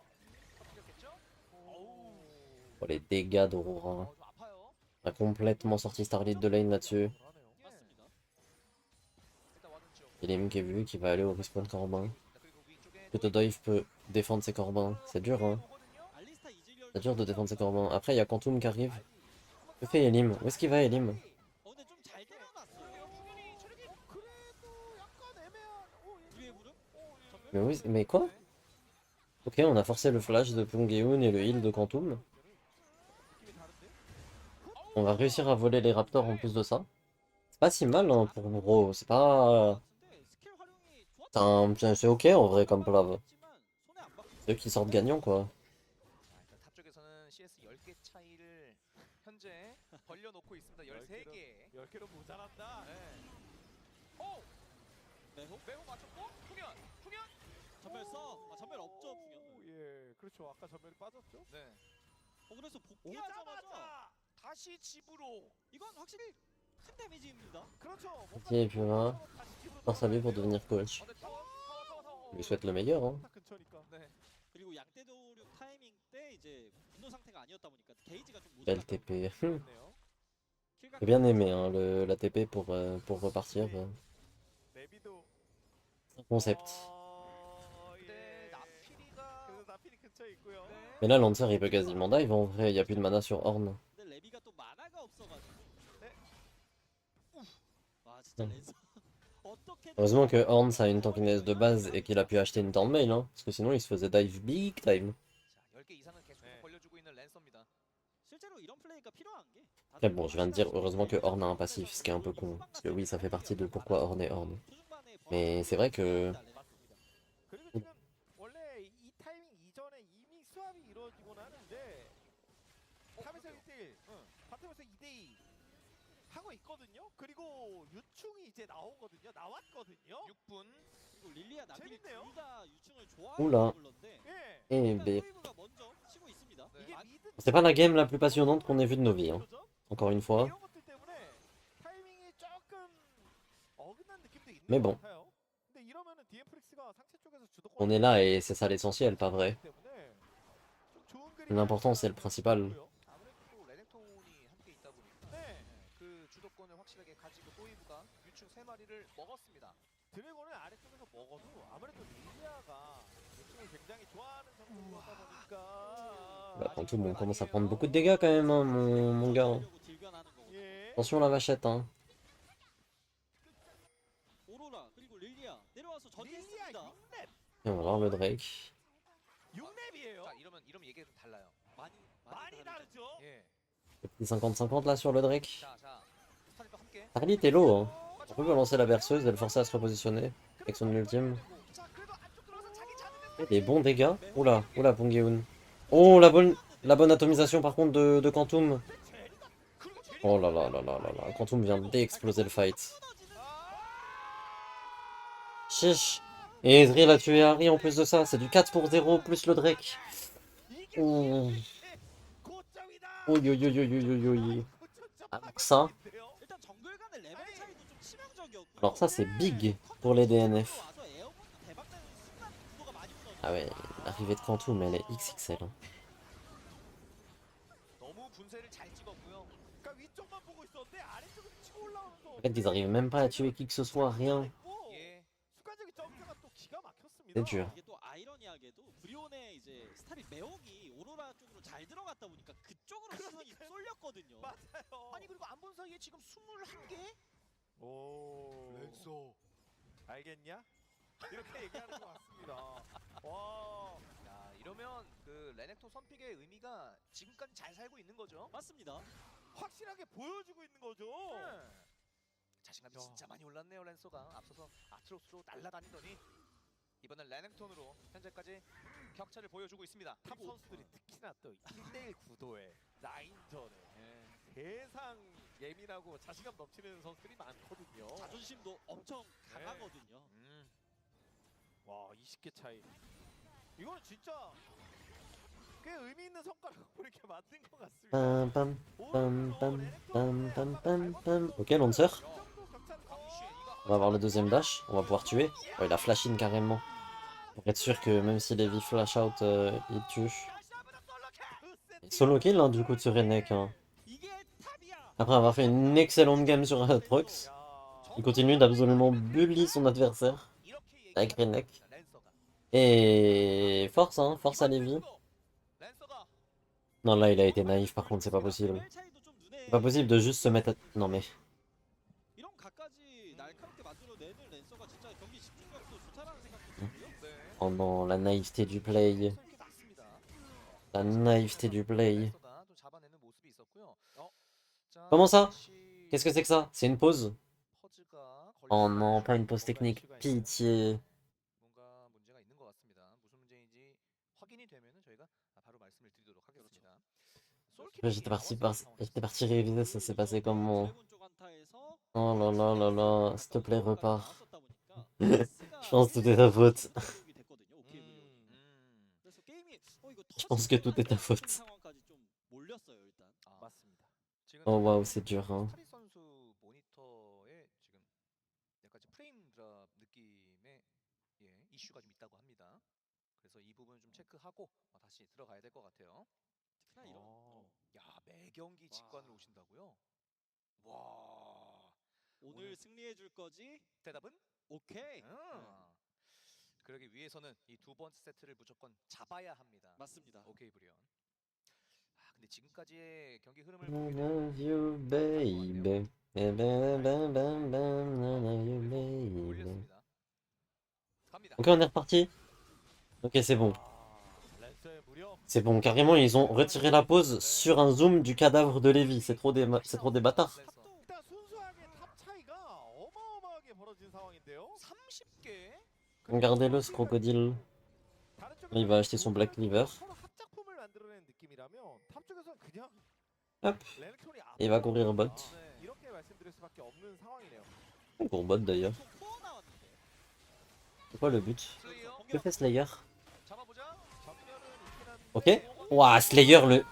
Speaker 1: Oh, les dégâts d'Aurora.
Speaker 2: 좀 아파요.
Speaker 1: On a complètement sorti Starlit de lane là-dessus.
Speaker 4: 맞습니다.
Speaker 2: 일단 와는 지역.
Speaker 1: Elim qui est vu, qui va aller au respawn Corbin.
Speaker 2: 그리고 위쪽에
Speaker 1: Que Todoriv peut défendre ses Corbins. C'est dur hein.
Speaker 4: 알리스타 이즈리얼
Speaker 1: C'est dur de défendre ses Corbins. Après il y a Quantum qui arrive. Que fait Elim? Où est-ce qu'il va Elim?
Speaker 4: 근데 좀 잘 때려놨어요.
Speaker 3: 그래도 약간 애매한
Speaker 4: 뒤에 무릎?
Speaker 1: Mais oui, mais quoi? Ok, on a forcé le flash de Pongeun et le heal de Quantum. On va réussir à voler les Raptors en plus de ça. C'est pas si mal hein, pour Bro, c'est pas...
Speaker 4: 스킬 활용이
Speaker 1: C'est ok en vrai comme plave.
Speaker 4: 좋았지만 손에 안 박히고
Speaker 1: C'est eux qui sortent gagnants quoi.
Speaker 2: 일단 탑 쪽에서는 CS 10개 차이를 현재 벌려놓고 있습니다. 13개.
Speaker 3: 10개로 모자란다.
Speaker 2: 네. 오!
Speaker 4: 매호?
Speaker 2: 매우 맞췄고 풍현! 풍현!
Speaker 4: 전멸 써? 아, 전멸 없죠 풍현.
Speaker 3: 예, 그렇죠. 아까 전멸이 빠졌죠.
Speaker 2: 네.
Speaker 4: 그래서 복귀하자마자
Speaker 3: 오자마자
Speaker 2: 다시 집으로.
Speaker 4: 이건 확실히 큰 데미지입니다.
Speaker 3: 그렇죠.
Speaker 1: Et puis voilà, force à lui pour devenir coach.
Speaker 2: 네, 타워.
Speaker 1: Je lui souhaite le meilleur hein.
Speaker 3: 딱 근처니까.
Speaker 2: 네.
Speaker 4: 그리고 양떼도륙 타이밍 때 이제 분노 상태가 아니었다 보니까 게이지가 좀
Speaker 1: Belle
Speaker 4: 모자랐다.
Speaker 1: TP.
Speaker 3: 좋네요.
Speaker 1: J'ai bien aimé hein, la TP pour repartir.
Speaker 3: 레비도
Speaker 1: Concept.
Speaker 2: 근데 나피리가
Speaker 3: 그래서 나필이 근처에 있고요.
Speaker 2: 네.
Speaker 1: Mais là, Lancer il peut quasiment dive en vrai, il n'y a plus de mana sur Horn.
Speaker 4: 근데 레비가 또 만화가 없어가지고.
Speaker 3: 네.
Speaker 4: 와 진짜
Speaker 1: 음.
Speaker 4: 랜서. 어떻게
Speaker 1: Heureusement que Horn ça a une tankiness de base et qu'il a pu acheter une Tornmail hein, parce que sinon il se faisait dive big time.
Speaker 2: 자, 10개 이상은 계속
Speaker 3: 네.
Speaker 2: 벌려주고 있는 랜서입니다.
Speaker 4: 실제로 이런 플레이가 필요한 게.
Speaker 1: Après bon, je viens de dire heureusement que Horn a un passif, ce qui est un peu con. Parce que oui, ça fait partie de pourquoi Horn est Horn. Mais c'est vrai que...
Speaker 3: 맞습니다. 그리고 지금 원래 이 타이밍 이전에 이미 수압이 이루어지곤 하는데 탑에서 1대1, 바텀에서 2대2 하고 있거든요. 그리고 유충이 이제 나오거든요. 나왔거든요.
Speaker 2: 6분.
Speaker 4: 그리고 릴리아 나필
Speaker 3: 재밌네요.
Speaker 4: 둘다 유충을
Speaker 1: 오라.
Speaker 4: 좋아하는 굴러인데
Speaker 3: 예.
Speaker 1: Eh
Speaker 4: 일단
Speaker 1: ben,
Speaker 4: 토이브가 먼저 치고 있습니다.
Speaker 2: 네.
Speaker 3: 이게
Speaker 2: 아,
Speaker 3: 미드
Speaker 1: c'est pas la game la plus passionnante qu'on ait vue de nos vies. Hein. Encore une fois.
Speaker 3: 이런 것들 때문에 타이밍이 조금 어긋난 느낌도 있는
Speaker 1: Mais
Speaker 3: 것
Speaker 1: bon.
Speaker 3: 같아요. 근데 이러면은 디엠프릭스가 상체 쪽에서 주도권
Speaker 1: On est là et c'est ça l'essentiel, pas vrai.
Speaker 3: 때문에 좀 좋은 그림이
Speaker 1: L'important c'est le principal.
Speaker 3: 보여요.
Speaker 2: 아무래도 또 레넥톤이 함께 있다 보니까
Speaker 3: 네.
Speaker 2: 그 주도권 주도권을 확실하게 가지고 또이브가 유충 3마리를 먹었습니다.
Speaker 3: 드래곤을 아래쪽에서 먹어도 아무래도 릴리아가 유충을 굉장히 좋아하는 성격이다 보니까
Speaker 1: Bah, quand tout le monde commence à prendre beaucoup de dégâts quand même, hein, mon gars.
Speaker 4: 하려고 딜변하는 거거든요.
Speaker 3: 예.
Speaker 1: Attention la vachette, hein.
Speaker 4: 오로라 그리고 릴리아 내려와서
Speaker 3: 릴리아
Speaker 4: 전개했습니다.
Speaker 3: 6렙.
Speaker 1: Et on va voir le Drake.
Speaker 3: 6렙이에요.
Speaker 2: 자 이러면 얘기가 좀 달라요.
Speaker 3: 많이 다르죠.
Speaker 2: 예.
Speaker 1: Le petit 50-50 là sur le Drake.
Speaker 2: 자 스타일과 함께.
Speaker 1: Harley, t'es low, hein. On peut balancer la berceuse et le forcer à se repositionner avec son ultime.
Speaker 2: 자 그래도 안쪽 들어가서 자기
Speaker 1: Et des bons dégâts. Oula, oula, Pongeun. Oh, la bonne atomisation par contre de Quantum. Oh là là là là là là. Quantum vient d'exploser le fight. Chiche. Et Ezreal a tué Harry en plus de ça. C'est du 4 pour 0 plus le Drake. Oh. Oui. Alors ça,
Speaker 4: 일단 정글 간의 레벨 차이도 좀 치명적이었고요.
Speaker 1: alors ça c'est big pour les DNF.
Speaker 4: 와서 에어본이 대박나는 순간 구도가 많이 무너졌어요.
Speaker 1: Ah ouais, l'arrivée de Quantum elle est XXL. Hein.
Speaker 2: 너무 분쇄를 잘 찍었고요.
Speaker 3: 그러니까 위쪽만 보고 있었는데 아래쪽에서 치고 올라오면서
Speaker 1: En fait, ils arrivent même pas à tuer qui que ce soit, rien.
Speaker 2: 예.
Speaker 3: 순간적인 점프가 또 기가 막혔습니다.
Speaker 1: C'est dur.
Speaker 4: 이게 또 아이러니하게도 브리온의 이제 스타일 매혹이 오로라 쪽으로 잘 들어갔다 보니까 그쪽으로 시선이 쏠렸거든요.
Speaker 3: 맞아요.
Speaker 2: 아니 그리고 안 본 사이에 지금 21개?
Speaker 3: 오. 랜서. 알겠냐? 이렇게 얘기하는 것 같습니다. 와.
Speaker 2: 야 이러면 그 레넥톤 선픽의 의미가 지금까지 잘 살고 있는 거죠.
Speaker 4: 맞습니다.
Speaker 3: 확실하게 보여주고 있는 거죠.
Speaker 2: 네. 자신감이
Speaker 3: 야.
Speaker 2: 진짜 많이 올랐네요 랜서가. 앞서서 아트록스로 날아다니더니 이번엔 레넥톤으로 현재까지 격차를 보여주고 있습니다.
Speaker 3: 탑 선수들이 특히나 또 1대1 구도에 라인전에 세상 예민하고 자신감 넘치는 선수들이 많거든요.
Speaker 4: 자존심도 엄청 강하거든요.
Speaker 3: 와 20개 차이. 이거는 진짜 꽤 의미 있는 성과라고 이렇게 만든 것 같습니다.
Speaker 1: Pam pam. Ok, Lancer. On va avoir le deuxième dash. On va pouvoir tuer. Oh, il a flash in carrément. Pour être sûr que même si Levi flash out, il tue. Et solo kill hein, du coup de ce Renek. Hein.
Speaker 4: 이게 탑이야.
Speaker 1: Après avoir fait une excellente game sur Aatrox, il continue d'absolument bully son adversaire avec Renek. Et force, hein, force à Levi. Non, là il a été naïf par contre, c'est pas possible.
Speaker 4: 레벨 차이도 좀 눈에
Speaker 1: C'est pas possible de juste se mettre à... Non mais...
Speaker 4: 이런 각까지 날카롭게 만들어내는 랜서가 진짜 경기 집중력도 좋다라는 생각도 들고요.
Speaker 1: Oh non, la naïveté du play. La naïveté du play. Comment ça? Qu'est-ce que c'est que ça? C'est une pause? Oh non, pas une pause technique. Pitié.
Speaker 2: 뭔가 문제가 있는 것 같습니다. 무슨 문제인지 확인이 되면은 저희가 바로 말씀을 드리도록 하겠습니다.
Speaker 1: J'étais parti réviser, ça s'est passé comment?
Speaker 4: 드래곤 쪽 한타에서
Speaker 1: Oh là là là là, s'il te plaît, repars.
Speaker 4: 나왔었다 보니까
Speaker 1: Je pense que tout est ta faute.
Speaker 4: 기록이 됐거든요. 오케이 브리온이. 그래서 게임이 이거
Speaker 1: Je pense que tout est ta faute.
Speaker 4: 상황까지 좀 몰렸어요 일단.
Speaker 3: 맞습니다.
Speaker 2: 지금
Speaker 1: Oh waouh, c'est dur, hein.
Speaker 2: 스타리 선수 모니터에 지금 약간 좀 프레임 드랍 느낌의 이슈가 좀 있다고 합니다. 그래서 이 부분 좀 체크하고 다시 들어가야 될 것 같아요.
Speaker 4: 특히나 이런
Speaker 2: 야 매경기 직관을 오신다고요? 와
Speaker 4: 오늘 승리해 줄 거지?
Speaker 2: 대답은?
Speaker 4: 오케이.
Speaker 2: 그러기 위해서는 이 두 번째 세트를 무조건 잡아야 합니다.
Speaker 4: 맞습니다.
Speaker 2: 오케이 브리온. 아 근데 지금까지의 경기 흐름을
Speaker 1: I
Speaker 2: 보게
Speaker 1: love you, baby. Baby.
Speaker 2: 올렸습니다. 갑니다.
Speaker 1: Ok, on est reparti. Ok, c'est bon.
Speaker 3: 랜서의 무력.
Speaker 1: C'est bon, carrément, ils ont retiré la pause sur un zoom du cadavre de Levi. C'est trop des bâtards.
Speaker 3: 일단 순수하게 탑 차이가 어마어마하게 벌어진 상황인데요.
Speaker 2: 30개.
Speaker 1: Regardez-le, ce crocodile.
Speaker 3: 다른
Speaker 1: Il va acheter son Black Cleaver.
Speaker 3: 서로 합작품을 만들어낸 느낌이라면 탑 쪽에서는 그냥
Speaker 1: Hop.
Speaker 3: 레넥톤이 앞서
Speaker 1: Il va courir bot.
Speaker 3: 이렇게 말씀드릴 수밖에 없는 상황이네요.
Speaker 1: Pour bot d'ailleurs.
Speaker 4: 코어 나왔는데.
Speaker 1: C'est quoi le but?
Speaker 2: 슬레이어
Speaker 1: Que fait Slayer?
Speaker 2: 잡아보자.
Speaker 3: 전면은 있긴 한데
Speaker 1: Ok. Ouah, Slayer, le...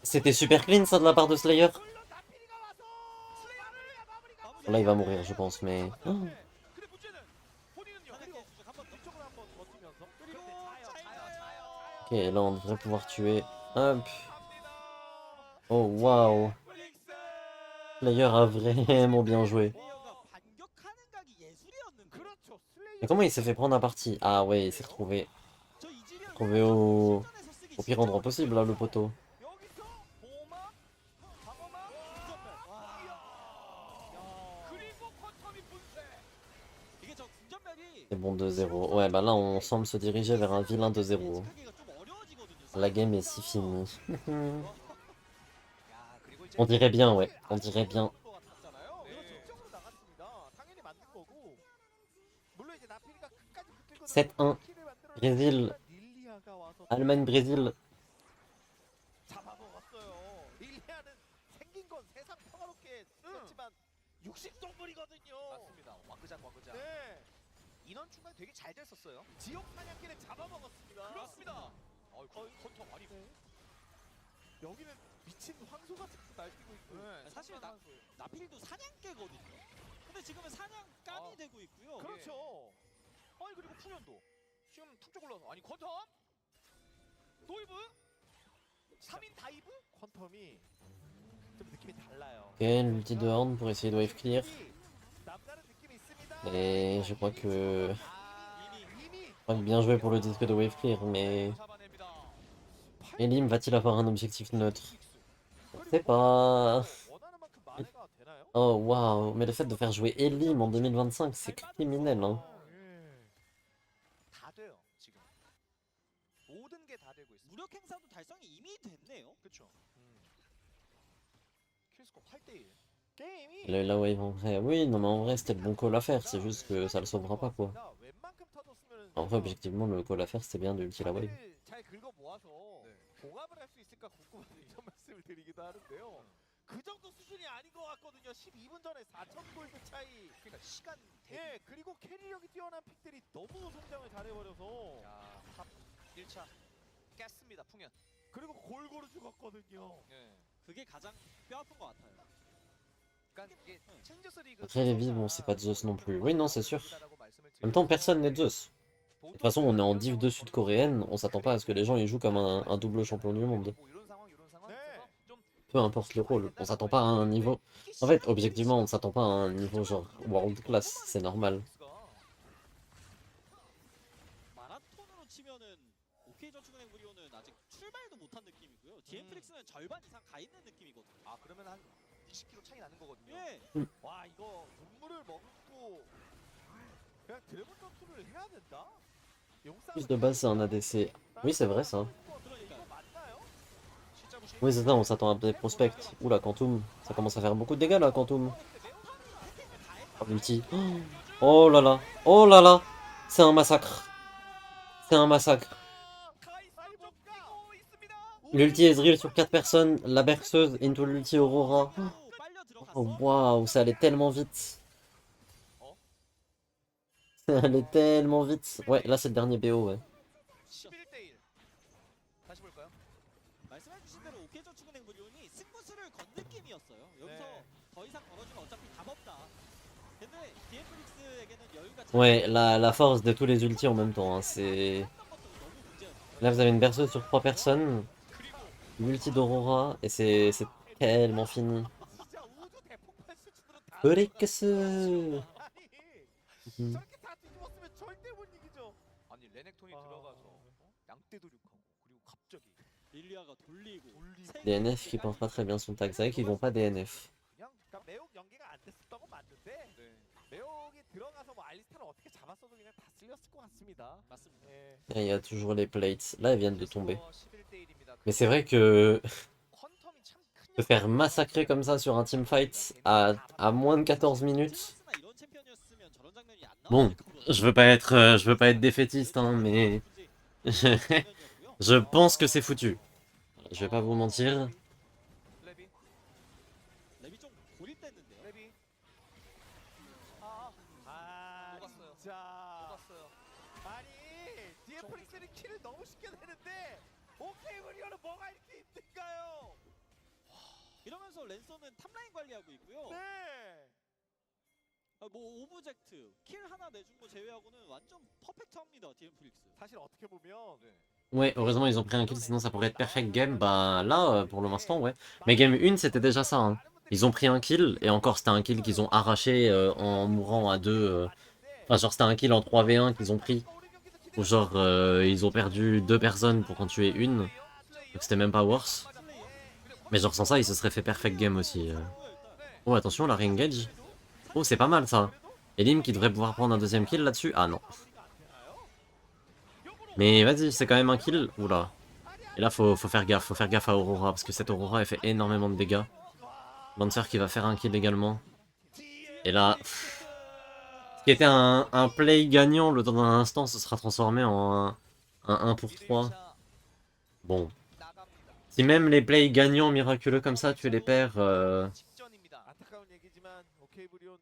Speaker 1: C'était super clean ça de la part de Slayer.
Speaker 3: 물론 나피리가 와서 슬레이어를 마무리가
Speaker 1: Là, il va mourir, je pense, mais... Oh.
Speaker 3: 근데 문제는 본인은요.
Speaker 4: 하늘의
Speaker 3: 그리고
Speaker 4: 수적 한번 더.
Speaker 3: 이쪽으로 한번 버티면서
Speaker 4: 그리고
Speaker 1: Ok, là, on devrait pouvoir tuer... Hop.
Speaker 3: 갑니다.
Speaker 1: Oh, waouh.
Speaker 3: 블릭스.
Speaker 1: Slayer a vraiment bien joué.
Speaker 4: 플레이어가 반격하는 각이 예술이었는데.
Speaker 3: 그렇죠. 슬레이어.
Speaker 1: Mais comment il s'est fait prendre un parti? Ah ouais, il s'est retrouvé
Speaker 4: 저 이즈리얼
Speaker 1: trouvé au
Speaker 4: 실전에서 쓰기
Speaker 1: pire
Speaker 4: 진짜
Speaker 1: endroit possible, là, le poteau.
Speaker 2: 여기서 보호막, 방어막, 그리고 퀀텀이 분쇄.
Speaker 4: 이게 저 궁전멸이
Speaker 1: C'est bon 2-0. Ouais, bah là, on semble se diriger vers un vilain 2-0.
Speaker 4: 예측하기가 좀 어려워지거든요.
Speaker 1: La game est si finie.
Speaker 2: 야, 그리고 이제
Speaker 1: On dirait bien, ouais. On dirait bien.
Speaker 3: 것 같았잖아요.
Speaker 2: 네.
Speaker 3: 그렇죠. 이쪽으로 나갔습니다. 당연히 만든 거고. 물론 이제 나필이가 끝까지 붙들고
Speaker 1: 7-1.
Speaker 3: 키를 만들어내는
Speaker 1: Brésil.
Speaker 3: 순간 릴리아가 와서
Speaker 1: Allemagne-Brésil.
Speaker 3: 잡아먹었어요. 릴리아는 생긴 건 세상 평화롭게 생겼지만 육식동물이거든요.
Speaker 2: 맞습니다. 와그작.
Speaker 3: 네.
Speaker 2: 인원 충당 되게 잘 됐었어요.
Speaker 3: 지옥 사냥개를 잡아먹었습니다.
Speaker 2: 그렇습니다. 퀀텀 아니.
Speaker 3: 네. 여기는 미친 황소 같은 거 날뛰고 있고.
Speaker 2: 네,
Speaker 4: 사실 나필도 사냥개거든요. 근데 지금은 사냥감이 되고 있고요.
Speaker 3: 그렇죠.
Speaker 2: 아니 그리고 푸년도 지금 툭 올라서 아니 퀀텀 도이브 3인 다이브
Speaker 3: 퀀텀이 좀 느낌이 달라요.
Speaker 1: Ok, l'ulti de Horn pour essayer de wave clear.
Speaker 3: 남다른 느낌이 있습니다.
Speaker 1: Et je crois que...
Speaker 3: 이미
Speaker 1: Je crois que bien joué pour le disque de wave clear, mais...
Speaker 2: 잡아냅니다.
Speaker 1: Elim va-t-il avoir un objectif neutre? Je sais pas...
Speaker 3: 원하는 만큼 만회가 되나요?
Speaker 1: Oh waouh, mais le fait de faire jouer Elim en 2025, c'est criminel, hein.
Speaker 2: 다 돼요 지금 모든 게 다 되고 있습니다.
Speaker 4: 무력 행사도 달성이 이미 됐네요.
Speaker 2: 그렇죠. 킬스코 8대1.
Speaker 3: 게임이
Speaker 1: La wave en vrai... Oui, non mais en vrai, c'était le bon call à faire, c'est juste que ça le sauvera pas, quoi.
Speaker 3: 웬만큼 터졌으면
Speaker 1: En vrai, objectivement, le call à faire, c'était bien de ulti la wave.
Speaker 3: 잘 긁어 모아서
Speaker 2: 네.
Speaker 3: 봉합을 할 수 있을까 궁금해서 이런 말씀을 드리기도 하는데요. 그 정도 수준이 아닌 것 같거든요. 12분 전에 4,000 골드 차이.
Speaker 2: 그러니까 시간 대비.
Speaker 3: 예, 그리고 캐리력이 뛰어난 픽들이 너무 성장을 잘해버려서
Speaker 2: 자, 탑 1차 깼습니다. 풍현.
Speaker 3: 그리고 골고루 죽었거든요.
Speaker 2: 예.
Speaker 4: 그게 가장 뼈아픈 것 같아요.
Speaker 2: 그러니까 이게 챔피언스 리그
Speaker 1: Après, les vies, bon, c'est pas Zeus non plus. Oui, non, c'est sûr.
Speaker 2: 다르다고 말씀을
Speaker 1: En même temps,
Speaker 2: 드리면서
Speaker 1: personne n'est Zeus. De toute façon, on est en div 2 sud-coréenne, on s'attend pas à ce que les gens ils jouent comme un double champion du monde.
Speaker 2: 뭐 이런 상황
Speaker 3: 네.
Speaker 2: 있어서 좀
Speaker 1: Peu importe le rôle, on s'attend pas à un niveau... En fait, objectivement, on s'attend pas à un niveau genre world class, c'est normal.
Speaker 4: 마라톤으로 치면은 OK 저축은행 브리오는 아직 출발도 못한 느낌이고요. DM플릭스는 절반 이상 가 있는 느낌이거든요.
Speaker 2: 아 그러면 한 20kg 차이 나는 거거든요.
Speaker 4: 예.
Speaker 3: 와 이거 눈물을 먹고 그냥 드래곤 전투를 해야 된다?
Speaker 1: Plus de base, c'est un ADC. Oui, c'est vrai ça.
Speaker 4: 그러니까
Speaker 3: 이거 맞나요?
Speaker 2: 진짜 무시.
Speaker 1: Oui, c'est ça, on s'attend à des prospects. Oula, Quantum, ça commence à faire beaucoup de dégâts là, Quantum. Oh, l'ulti. Oh là là, oh là là, c'est un massacre. C'est un massacre.
Speaker 2: 가이사 좀 뛰고 있습니다.
Speaker 1: L'ulti Ezreal sur 4 personnes, la berceuse into l'ulti Aurora.
Speaker 4: 빨려
Speaker 1: Oh
Speaker 4: 들어갔어.
Speaker 1: waouh, ça allait tellement vite. Ça allait tellement vite. Ouais, là c'est le dernier BO, ouais.
Speaker 2: 11대1. 다시 볼까요?
Speaker 4: 말씀해주신 대로 OK 저축은행 브리온이 승부수를 건 느낌이었어요. 여기서
Speaker 3: 네.
Speaker 4: 더 이상 걸어주면 어차피 답 없다. 근데 DM플릭스에게는 여유가
Speaker 1: Ouais, la force de tous les ultis en même temps, hein, c'est...
Speaker 4: 했던 것도 너무 문제였어요.
Speaker 1: Là vous avez une berceuse sur 3 personnes, l'ulti d'Aurora, et c'est tellement fini.
Speaker 3: 진짜 우주 대폭발 수준으로 다
Speaker 1: 브레이크스.
Speaker 3: 아니 저렇게 다 뒤집었으면 절대 못 이기죠.
Speaker 2: 아니 레넥톤이
Speaker 3: 아.
Speaker 2: 들어가서 양떼도 륙하고 그리고 갑자기
Speaker 4: 릴리아가 돌리고
Speaker 1: DNF qui portent pas très bien son tag, c'est vrai qu'ils vont pas DNF.
Speaker 3: 그냥 그러니까 매혹 연계가 안 됐었던 건 맞는데
Speaker 2: 네.
Speaker 3: 매혹이 들어가서 뭐 알리스타를 어떻게 잡았어도 그냥 다 쓸렸을 것 같습니다.
Speaker 4: 맞습니다.
Speaker 3: 예.
Speaker 1: Et il y a toujours les plates, là elles viennent de tomber.
Speaker 2: 11대1입니다.
Speaker 1: Mais c'est vrai que
Speaker 2: 퀀텀이 참 큰
Speaker 1: se faire massacrer comme ça sur un teamfight à moins de 14 minutes...
Speaker 4: 틸러스나 이런 챔피언이었으면 저런 장면이 안
Speaker 1: Bon,
Speaker 4: 나왔을 거거든요.
Speaker 1: je veux pas être défaitiste, hein, mais je pense que c'est foutu. Je vais pas vous mentir.
Speaker 2: 레비
Speaker 4: 랩이 좀 고립됐는데요.
Speaker 2: 레비
Speaker 3: 아
Speaker 2: 녹았어요.
Speaker 3: 진짜
Speaker 2: 녹았어요.
Speaker 3: 아니 디에프릭스는 킬을 너무 쉽게 내는데 오케이 브리오는 뭐가 이렇게 힘든가요?
Speaker 4: 이러면서 랜서는 탑라인 관리하고 있고요.
Speaker 3: 네.
Speaker 4: 뭐 오브젝트, 킬 하나 내준 거 제외하고는 완전 퍼펙트합니다. DM플릭스.
Speaker 3: 사실 어떻게 보면
Speaker 2: 네.
Speaker 1: Ouais, heureusement ils ont pris un kill, sinon ça pourrait être perfect game. Bah là, pour l'instant, ouais. Mais game 1, c'était déjà ça, hein. Ils ont pris un kill, et encore c'était un kill qu'ils ont arraché en mourant à 2. Enfin genre c'était un kill en 3v1 qu'ils ont pris. Ou genre ils ont perdu 2 personnes pour en tuer une. Donc c'était même pas worse. Mais genre sans ça ils se seraient fait perfect game aussi. Oh attention la re-engage. Oh c'est pas mal ça. Elim qui devrait pouvoir prendre un deuxième kill là-dessus. Ah non. Mais vas-y c'est quand même un kill. Oula. Et là faut faire gaffe à Aurora. Parce que cette Aurora elle fait énormément de dégâts. Lancer qui va faire un kill également. Et là... Ce qui était un play gagnant le temps d'un instant se sera transformé en un 1 pour 3. Bon. Si même les plays gagnants miraculeux comme ça tu les perds...
Speaker 3: 안타까운 얘기지만 오케이 브리온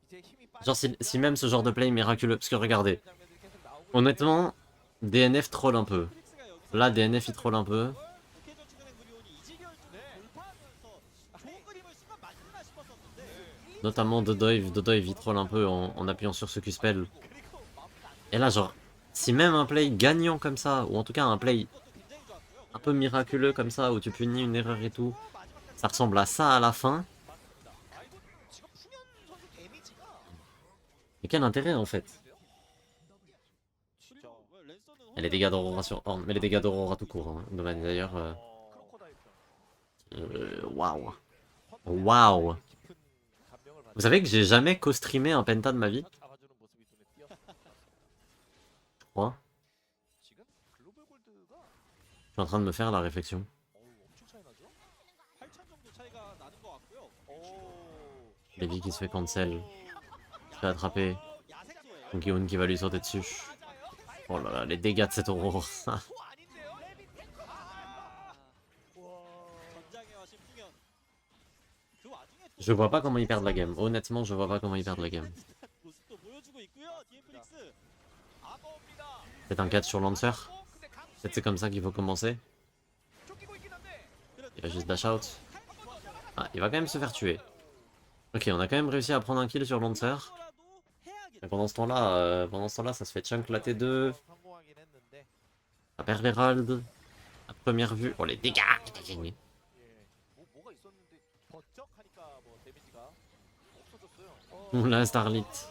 Speaker 3: 이제 힘이
Speaker 1: Genre si même ce genre de play miraculeux... Parce que regardez.
Speaker 3: 장면들이 계속 나오고
Speaker 1: Honnêtement, DNF troll un peu. Là DNF il troll un peu. Notamment Dodoive il troll un peu en appuyant sur ce Q-spell. Et là genre, si même un play gagnant comme ça, ou en tout cas un play un peu miraculeux comme ça, où tu punis une erreur et tout, ça ressemble à ça à la fin. Mais quel intérêt en fait? Et les dégâts d'Aurora sur Horn, mais les dégâts d'Aurora tout court, hein. De manière d'ailleurs... Waouh. Waouh.
Speaker 3: 깊은 감명을 받는
Speaker 1: Vous savez que j'ai jamais co-streamé un penta de ma vie,
Speaker 3: 잡아주는 모습이 눈에 띄었어.
Speaker 1: je crois.
Speaker 2: 지금 글로벌 골드가
Speaker 1: Je suis en train de me faire la réflexion.
Speaker 2: 엄청 차이 나죠?
Speaker 4: 8천 정도 차이가 나는 것 같고요.
Speaker 1: Levi qui se fait cancel. Je fais attraper.
Speaker 4: 야생조예요.
Speaker 1: Gion qui va lui sauter dessus. Oh là là, les dégâts de cette Aurora.
Speaker 2: 또 아닌데요?
Speaker 4: 전장에 와신 풍현. 그 와중에 또
Speaker 1: Je vois pas comment ils perdent la game. Honnêtement, je vois pas comment ils perdent la game.
Speaker 4: 모습도 보여주고 있고요. 디엠플릭스.
Speaker 2: 아버입니다.
Speaker 1: C'est un 4 sur Lancer.
Speaker 2: 근데 강수
Speaker 1: Peut-être c'est comme ça qu'il faut commencer.
Speaker 2: 쫓기고 있긴 한데
Speaker 1: Il va juste dash out. Ah, il va quand même se faire tuer. Ok, on a quand même réussi à prendre un kill sur Lancer.
Speaker 4: 거라도 해야겠다.
Speaker 1: Et pendant ce temps-là, ça se fait chunk la T2.
Speaker 3: 성공하긴 했는데
Speaker 1: Ça perd l'Herald. À première vue. Oh les dégâts!
Speaker 3: 예. 뭐가 있었는데 번쩍하니까 뭐 데미지가 없어졌어요.
Speaker 1: Oula, Starlit.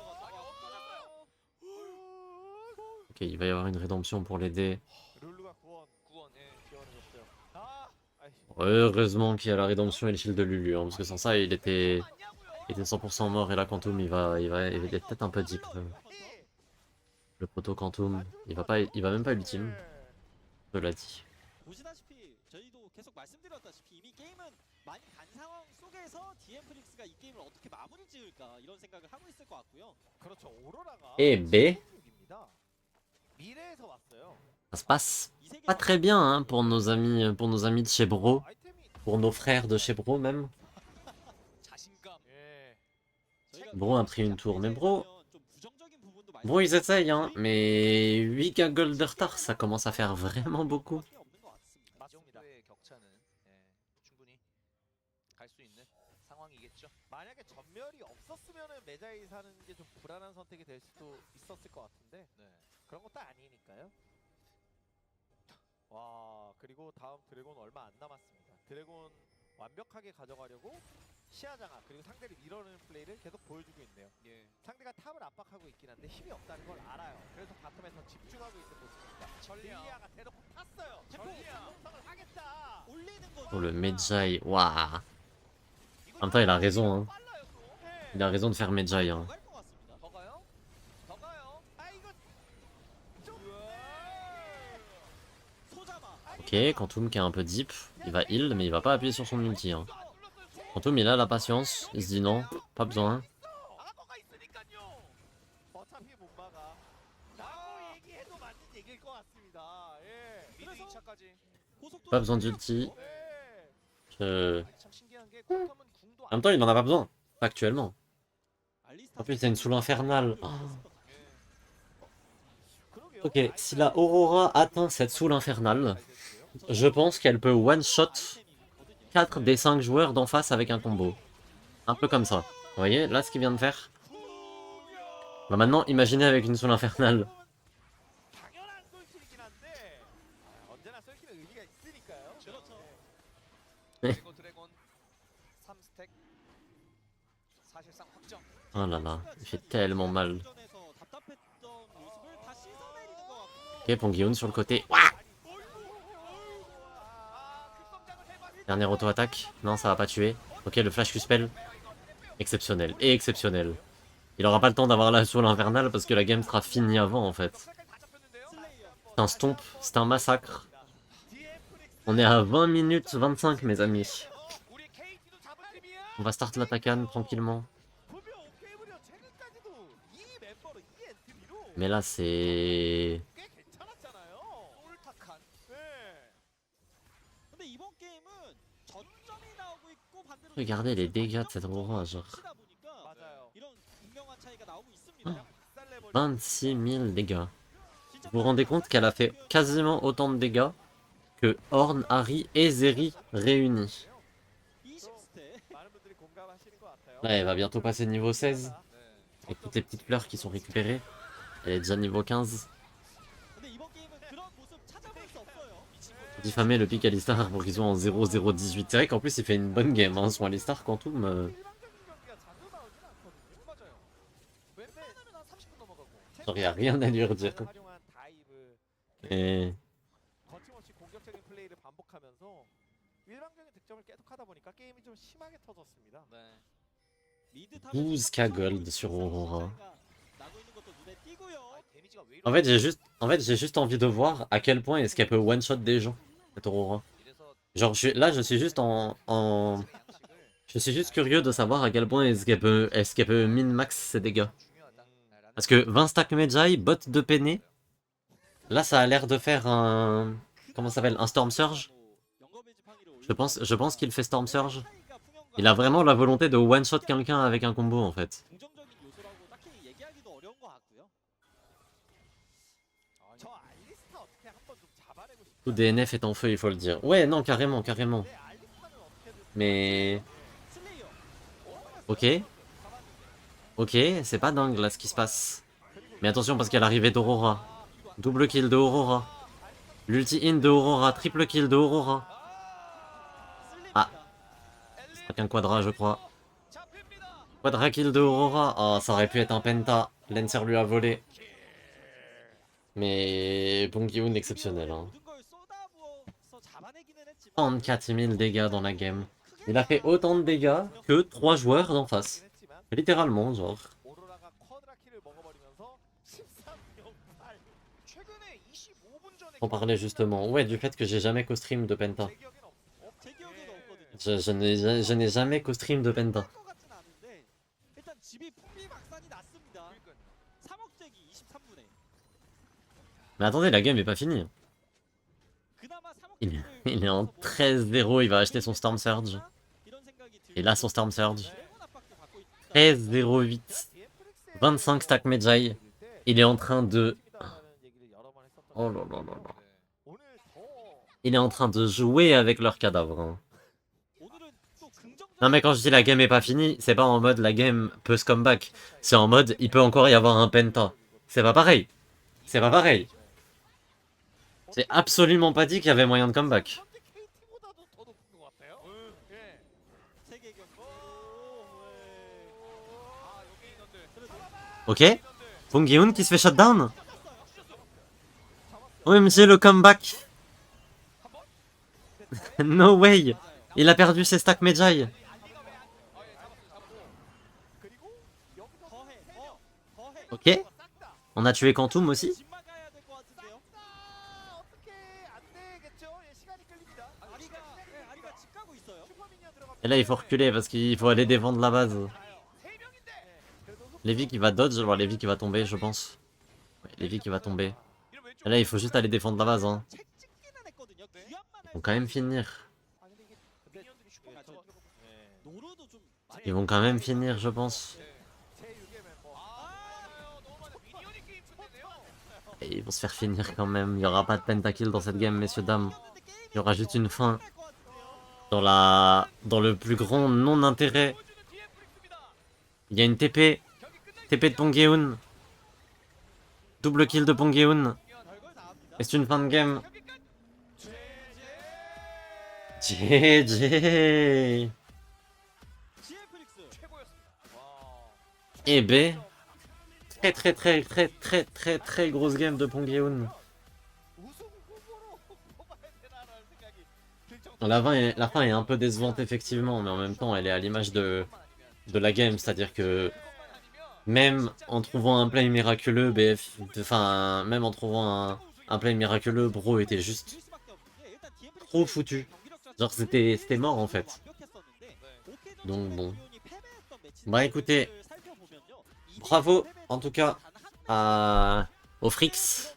Speaker 1: Ok, il va y avoir une rédemption pour l'aider.
Speaker 3: 룰루가 구원 지원해줬어요. 아, 아이,
Speaker 1: Heureusement qu'il y a la rédemption et le shield de Lulu, hein, parce que sans ça, il était 100% mort. Et là, Quantum, il est peut-être un peu deep. Le proto Quantum, il va même pas ultime, je l'ai dit.
Speaker 4: 보시다시피 저희도 계속 말씀드렸다시피 이미 게임은 많이 간 상황 속에서 디엠플릭스가 이 게임을 어떻게 마무리 지을까 이런 생각을 하고 있을 것 같고요.
Speaker 3: 그렇죠. 오로라가
Speaker 1: Et B,
Speaker 3: 입니다. 미래에서 왔어요.
Speaker 1: ça se passe
Speaker 4: 이 세계
Speaker 1: pas très bien hein, pour nos amis de chez Bro,
Speaker 3: 아이템이
Speaker 1: pour nos frères de chez Bro même.
Speaker 2: 자신감.
Speaker 3: 예.
Speaker 4: 저희가
Speaker 1: Bro a pris une tour, mais Bro,
Speaker 4: 좀 부정적인 부분도 많이
Speaker 1: Bro ils essayent, hein, mais 8K gold de retard, ça commence à faire vraiment beaucoup.
Speaker 4: 없는 것 같습니다.
Speaker 2: 이 정도의 격차는 충분히 갈 수 있는 상황이겠죠.
Speaker 3: 만약에 전멸이 없었으면은 메자이 사는 게 좀 불안한 선택이 될 수도 있었을 것 같은데
Speaker 2: 네.
Speaker 3: 그런 것도 아니니까요. 와 그리고 다음 드래곤 얼마 안 남았습니다. 드래곤 완벽하게 가져가려고 시야장아 그리고 상대를 밀어내는 플레이를 계속 보여주고 있네요.
Speaker 2: 예.
Speaker 3: 상대가 탑을 압박하고 있긴 한데 힘이 없다는 걸 알아요. 그래서 바텀에서 집중하고 있는 모습입니다.
Speaker 2: 전략.
Speaker 3: 릴리아가 대놓고 탔어요.
Speaker 2: 전략.
Speaker 3: 성공을 하겠다.
Speaker 4: 올리는 거.
Speaker 1: Oh le Medjay, waouh.
Speaker 2: 이거
Speaker 1: En même temps, il a raison, hein.
Speaker 2: 빨라요, 또.
Speaker 3: 네.
Speaker 1: Il a raison de faire Medjay, hein.
Speaker 4: 갈것 같습니다.
Speaker 2: 더 가요? 더 가요?
Speaker 3: 아 이거 좀
Speaker 4: 소자마.
Speaker 1: Ok, Quantum qui est un peu deep, il va heal, mais il va pas appuyer sur son ulti. Hein. Quantum il a la patience, il se dit non, pas besoin.
Speaker 3: 악어가 있으니까요. 어차피 못 막아. 라고 얘기해도 맞는 얘기일 것 같습니다. 예.
Speaker 2: 미드 2차까지.
Speaker 4: 고속도로.
Speaker 1: Pas besoin d'ulti.
Speaker 3: 네.
Speaker 2: 참 신기한 게 쿼텀은 궁도
Speaker 1: En même temps, il en a pas besoin, actuellement.
Speaker 4: 알리스타.
Speaker 1: En plus, c'est une soul infernale. Oh.
Speaker 3: 그러게요.
Speaker 1: Ok, si la Aurora atteint cette soul infernale, je pense qu'elle peut one-shot 4 des 5 joueurs d'en face avec un combo. Un peu comme ça. Vous voyez, là, ce qu'il vient de faire. Bah maintenant, imaginez avec une soul infernale.
Speaker 3: 당연한 솔킬이긴 한데 언제나 솔킬은 의미가 있으니까요.
Speaker 4: 그렇죠.
Speaker 3: 네.
Speaker 2: 그리고 드래곤 3
Speaker 1: Oh là là, il fait tellement mal.
Speaker 4: 전에서 답답했던 모습을 다 씻어내리는 것 같고.
Speaker 1: Ok, Pongyeon sur le côté. Ouah, dernière auto-attaque. Non, ça va pas tuer. Ok, le flash Q-spell. Exceptionnel. Et exceptionnel. Il aura pas le temps d'avoir la soul infernale parce que la game sera finie avant en fait. C'est un stomp, c'est un massacre. On est à 20 minutes 25 mes amis. On va start l'attaquan tranquillement. Mais là c'est...
Speaker 4: 근데 이번 게임은 저점이 나오고 있고 반대로
Speaker 1: Regardez les dégâts de cette Aurora, genre.
Speaker 4: 치다 보니까
Speaker 3: 맞아요.
Speaker 4: 이런 분명한 차이가 나오고 있습니다.
Speaker 1: 26 000 dégâts. Vous vous rendez compte qu'elle a fait quasiment autant de dégâts que Horn, Harry et Zeri réunis.
Speaker 4: 20스택.
Speaker 3: 많은 분들이 공감하시는 것 같아요.
Speaker 1: Là, elle va bientôt passer niveau 16. Avec toutes les petites fleurs qui sont récupérées. Elle est déjà niveau 15.
Speaker 4: 근데 이번 게임은 그런 모습 찾아볼 수 없어요.
Speaker 1: Diffamer le pic Alistar pour qu'ils soient en 0-0-18. C'est vrai qu'en plus il fait une bonne game, hein, son Alistar Quantum.
Speaker 3: 일반적인 경기가 자주 나오진 않거든요.
Speaker 2: 맞아요. 웬만하면 한 30분 넘어가고.
Speaker 1: Genre y a rien à lui redire.
Speaker 3: 활용한 다이브,
Speaker 1: Et...
Speaker 3: 거침없이 공격적인 플레이를 반복하면서 일방적인 득점을 계속하다 보니까 게임이 좀 심하게 터졌습니다.
Speaker 2: 네.
Speaker 4: 미드
Speaker 1: 12K gold sur Aurora.
Speaker 4: 나고 있는 것도 눈에 띄고요.
Speaker 2: 아, 데미지가 왜
Speaker 1: En fait, j'ai juste envie de voir à quel point est-ce qu'elle peut one-shot des gens, cette Aurora.
Speaker 2: 이래서
Speaker 1: Genre, là, je suis juste
Speaker 2: 양식을
Speaker 1: Je suis juste curieux de savoir à quel point est-ce qu'elle peut min-max ses dégâts.
Speaker 2: 중요하다라는
Speaker 1: Parce que 20 stack Medjay, bot de Penne, là ça a l'air de faire un... Comment ça s'appelle? Un Storm Surge. Je pense qu'il fait Storm Surge. Il a vraiment la volonté de one-shot quelqu'un avec un combo en fait.
Speaker 4: 긍정적인 요소라고 딱히 얘기하기도 어려운 것 같고요.
Speaker 3: 저 알리스타 어떻게 한번 좀 잡아내고 싶다.
Speaker 1: Tout DNF est en feu, il faut le dire. Ouais, non, carrément, carrément.
Speaker 3: 네, 알리스타는 어떻게든
Speaker 1: Mais...
Speaker 4: 슬레이어.
Speaker 1: Ok. Ok, c'est pas dingue là ce qui se passe. Mais attention parce qu'il y a l'arrivée d'Aurora. Double kill de Aurora. L'ulti in de Aurora, triple kill de Aurora. Ah. C'est qu'un quadra je crois. Quadra kill de Aurora. Oh, ça aurait pu être un penta. Lancer lui a volé. Mais Pongyeon exceptionnel. Hein.
Speaker 4: 모든 걸 쏟아부어서 잡아내기는 했지만
Speaker 1: 34 000 dégâts dans la game. Il a fait autant de dégâts que 3 joueurs d'en face.
Speaker 3: 했지만
Speaker 1: Littéralement, genre.
Speaker 3: 오로라가 쿼드라키를 먹어버리면서 13명 8.
Speaker 2: 최근에 25분 전에
Speaker 1: On parlait justement, ouais, du fait que j'ai jamais co-stream de Penta.
Speaker 3: 제 기억에는
Speaker 4: 제 기억에도 없거든요.
Speaker 1: Je n'ai jamais co-stream de Penta.
Speaker 4: 것 같진 않은데 일단 집이 풍비박산이 났습니다. 3억대기 23분에
Speaker 1: Mais attendez, la game est pas finie.
Speaker 4: 그나마 3억
Speaker 1: Il est en 13-0, il va acheter son Storm Surge. Et là, son Storm Surge. 13-0-8. 25 stack Medjay. Il est en train de... Oh là là là là.
Speaker 3: 오늘 더
Speaker 1: Il est en train de jouer avec leur cadavre. Hein. Non mais quand je dis la game est pas finie, c'est pas en mode la game peut se comeback. C'est en mode il peut encore y avoir un penta. C'est pas pareil. C'est pas pareil. C'est absolument pas dit qu'il y avait moyen de comeback.
Speaker 3: KT보다도 더 높은 것 같아요. 예.
Speaker 4: 세계 경기로
Speaker 3: 아 여기 있는데
Speaker 1: Ok. Pongyeon qui se fait shutdown. OMG le comeback. No way. Il a perdu ses stacks Medjay.
Speaker 3: 그리고 여기서
Speaker 4: 더해 더해
Speaker 1: Ok. On a tué Quantum aussi.
Speaker 4: 집 막아야 될 것 같은데요.
Speaker 3: 어떻게 안 되겠죠? 예, 시간이 끌립니다.
Speaker 4: 아리가 집 가고 있어요.
Speaker 3: 슈퍼미니언 들어가.
Speaker 1: Et là il faut reculer parce qu'il faut aller défendre la base.
Speaker 3: 세 명인데. 그래도
Speaker 1: Lévi qui va dodge, alors Lévi qui va tomber je pense. Ouais, Lévi qui va tomber. Et là il faut juste aller défendre la base. Hein.
Speaker 4: 책 찍기는 했거든요. 귀환만
Speaker 1: Ils vont quand même finir.
Speaker 3: 아 근데 이게 미니언들이 슈퍼
Speaker 4: 저- 노루도 좀
Speaker 1: Ils vont quand même finir je pense.
Speaker 3: 제 6의 멤버.
Speaker 2: 너무 많은 미니언이 게임 끝내네요.
Speaker 1: Et ils vont se faire finir quand même. Il n'y aura pas de pentakill dans cette game messieurs dames. Il y aura juste une fin. Dans le plus grand non-intérêt. Il y a une TP. TP de Pongyeon. Double kill de Pongyeon. Et c'est une fin de game. GG.
Speaker 4: GF릭스
Speaker 2: 최고였습니다. 와.
Speaker 1: Et B, très grosse game de Pongyeun.
Speaker 3: 우승 후보로 뽑아야 되나라는 생각이 들 정도로
Speaker 1: La fin est un peu décevante effectivement, mais en même temps elle est à l'image de la game, c'est-à-dire que même en trouvant un play miraculeux, enfin même en trouvant un play miraculeux, Bro était juste trop foutu. Genre c'était mort en fait. Donc bon. Bah écoutez, bravo en tout cas aux Frix.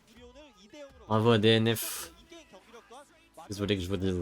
Speaker 1: Bravo à DNF. Désolé que je vous dise.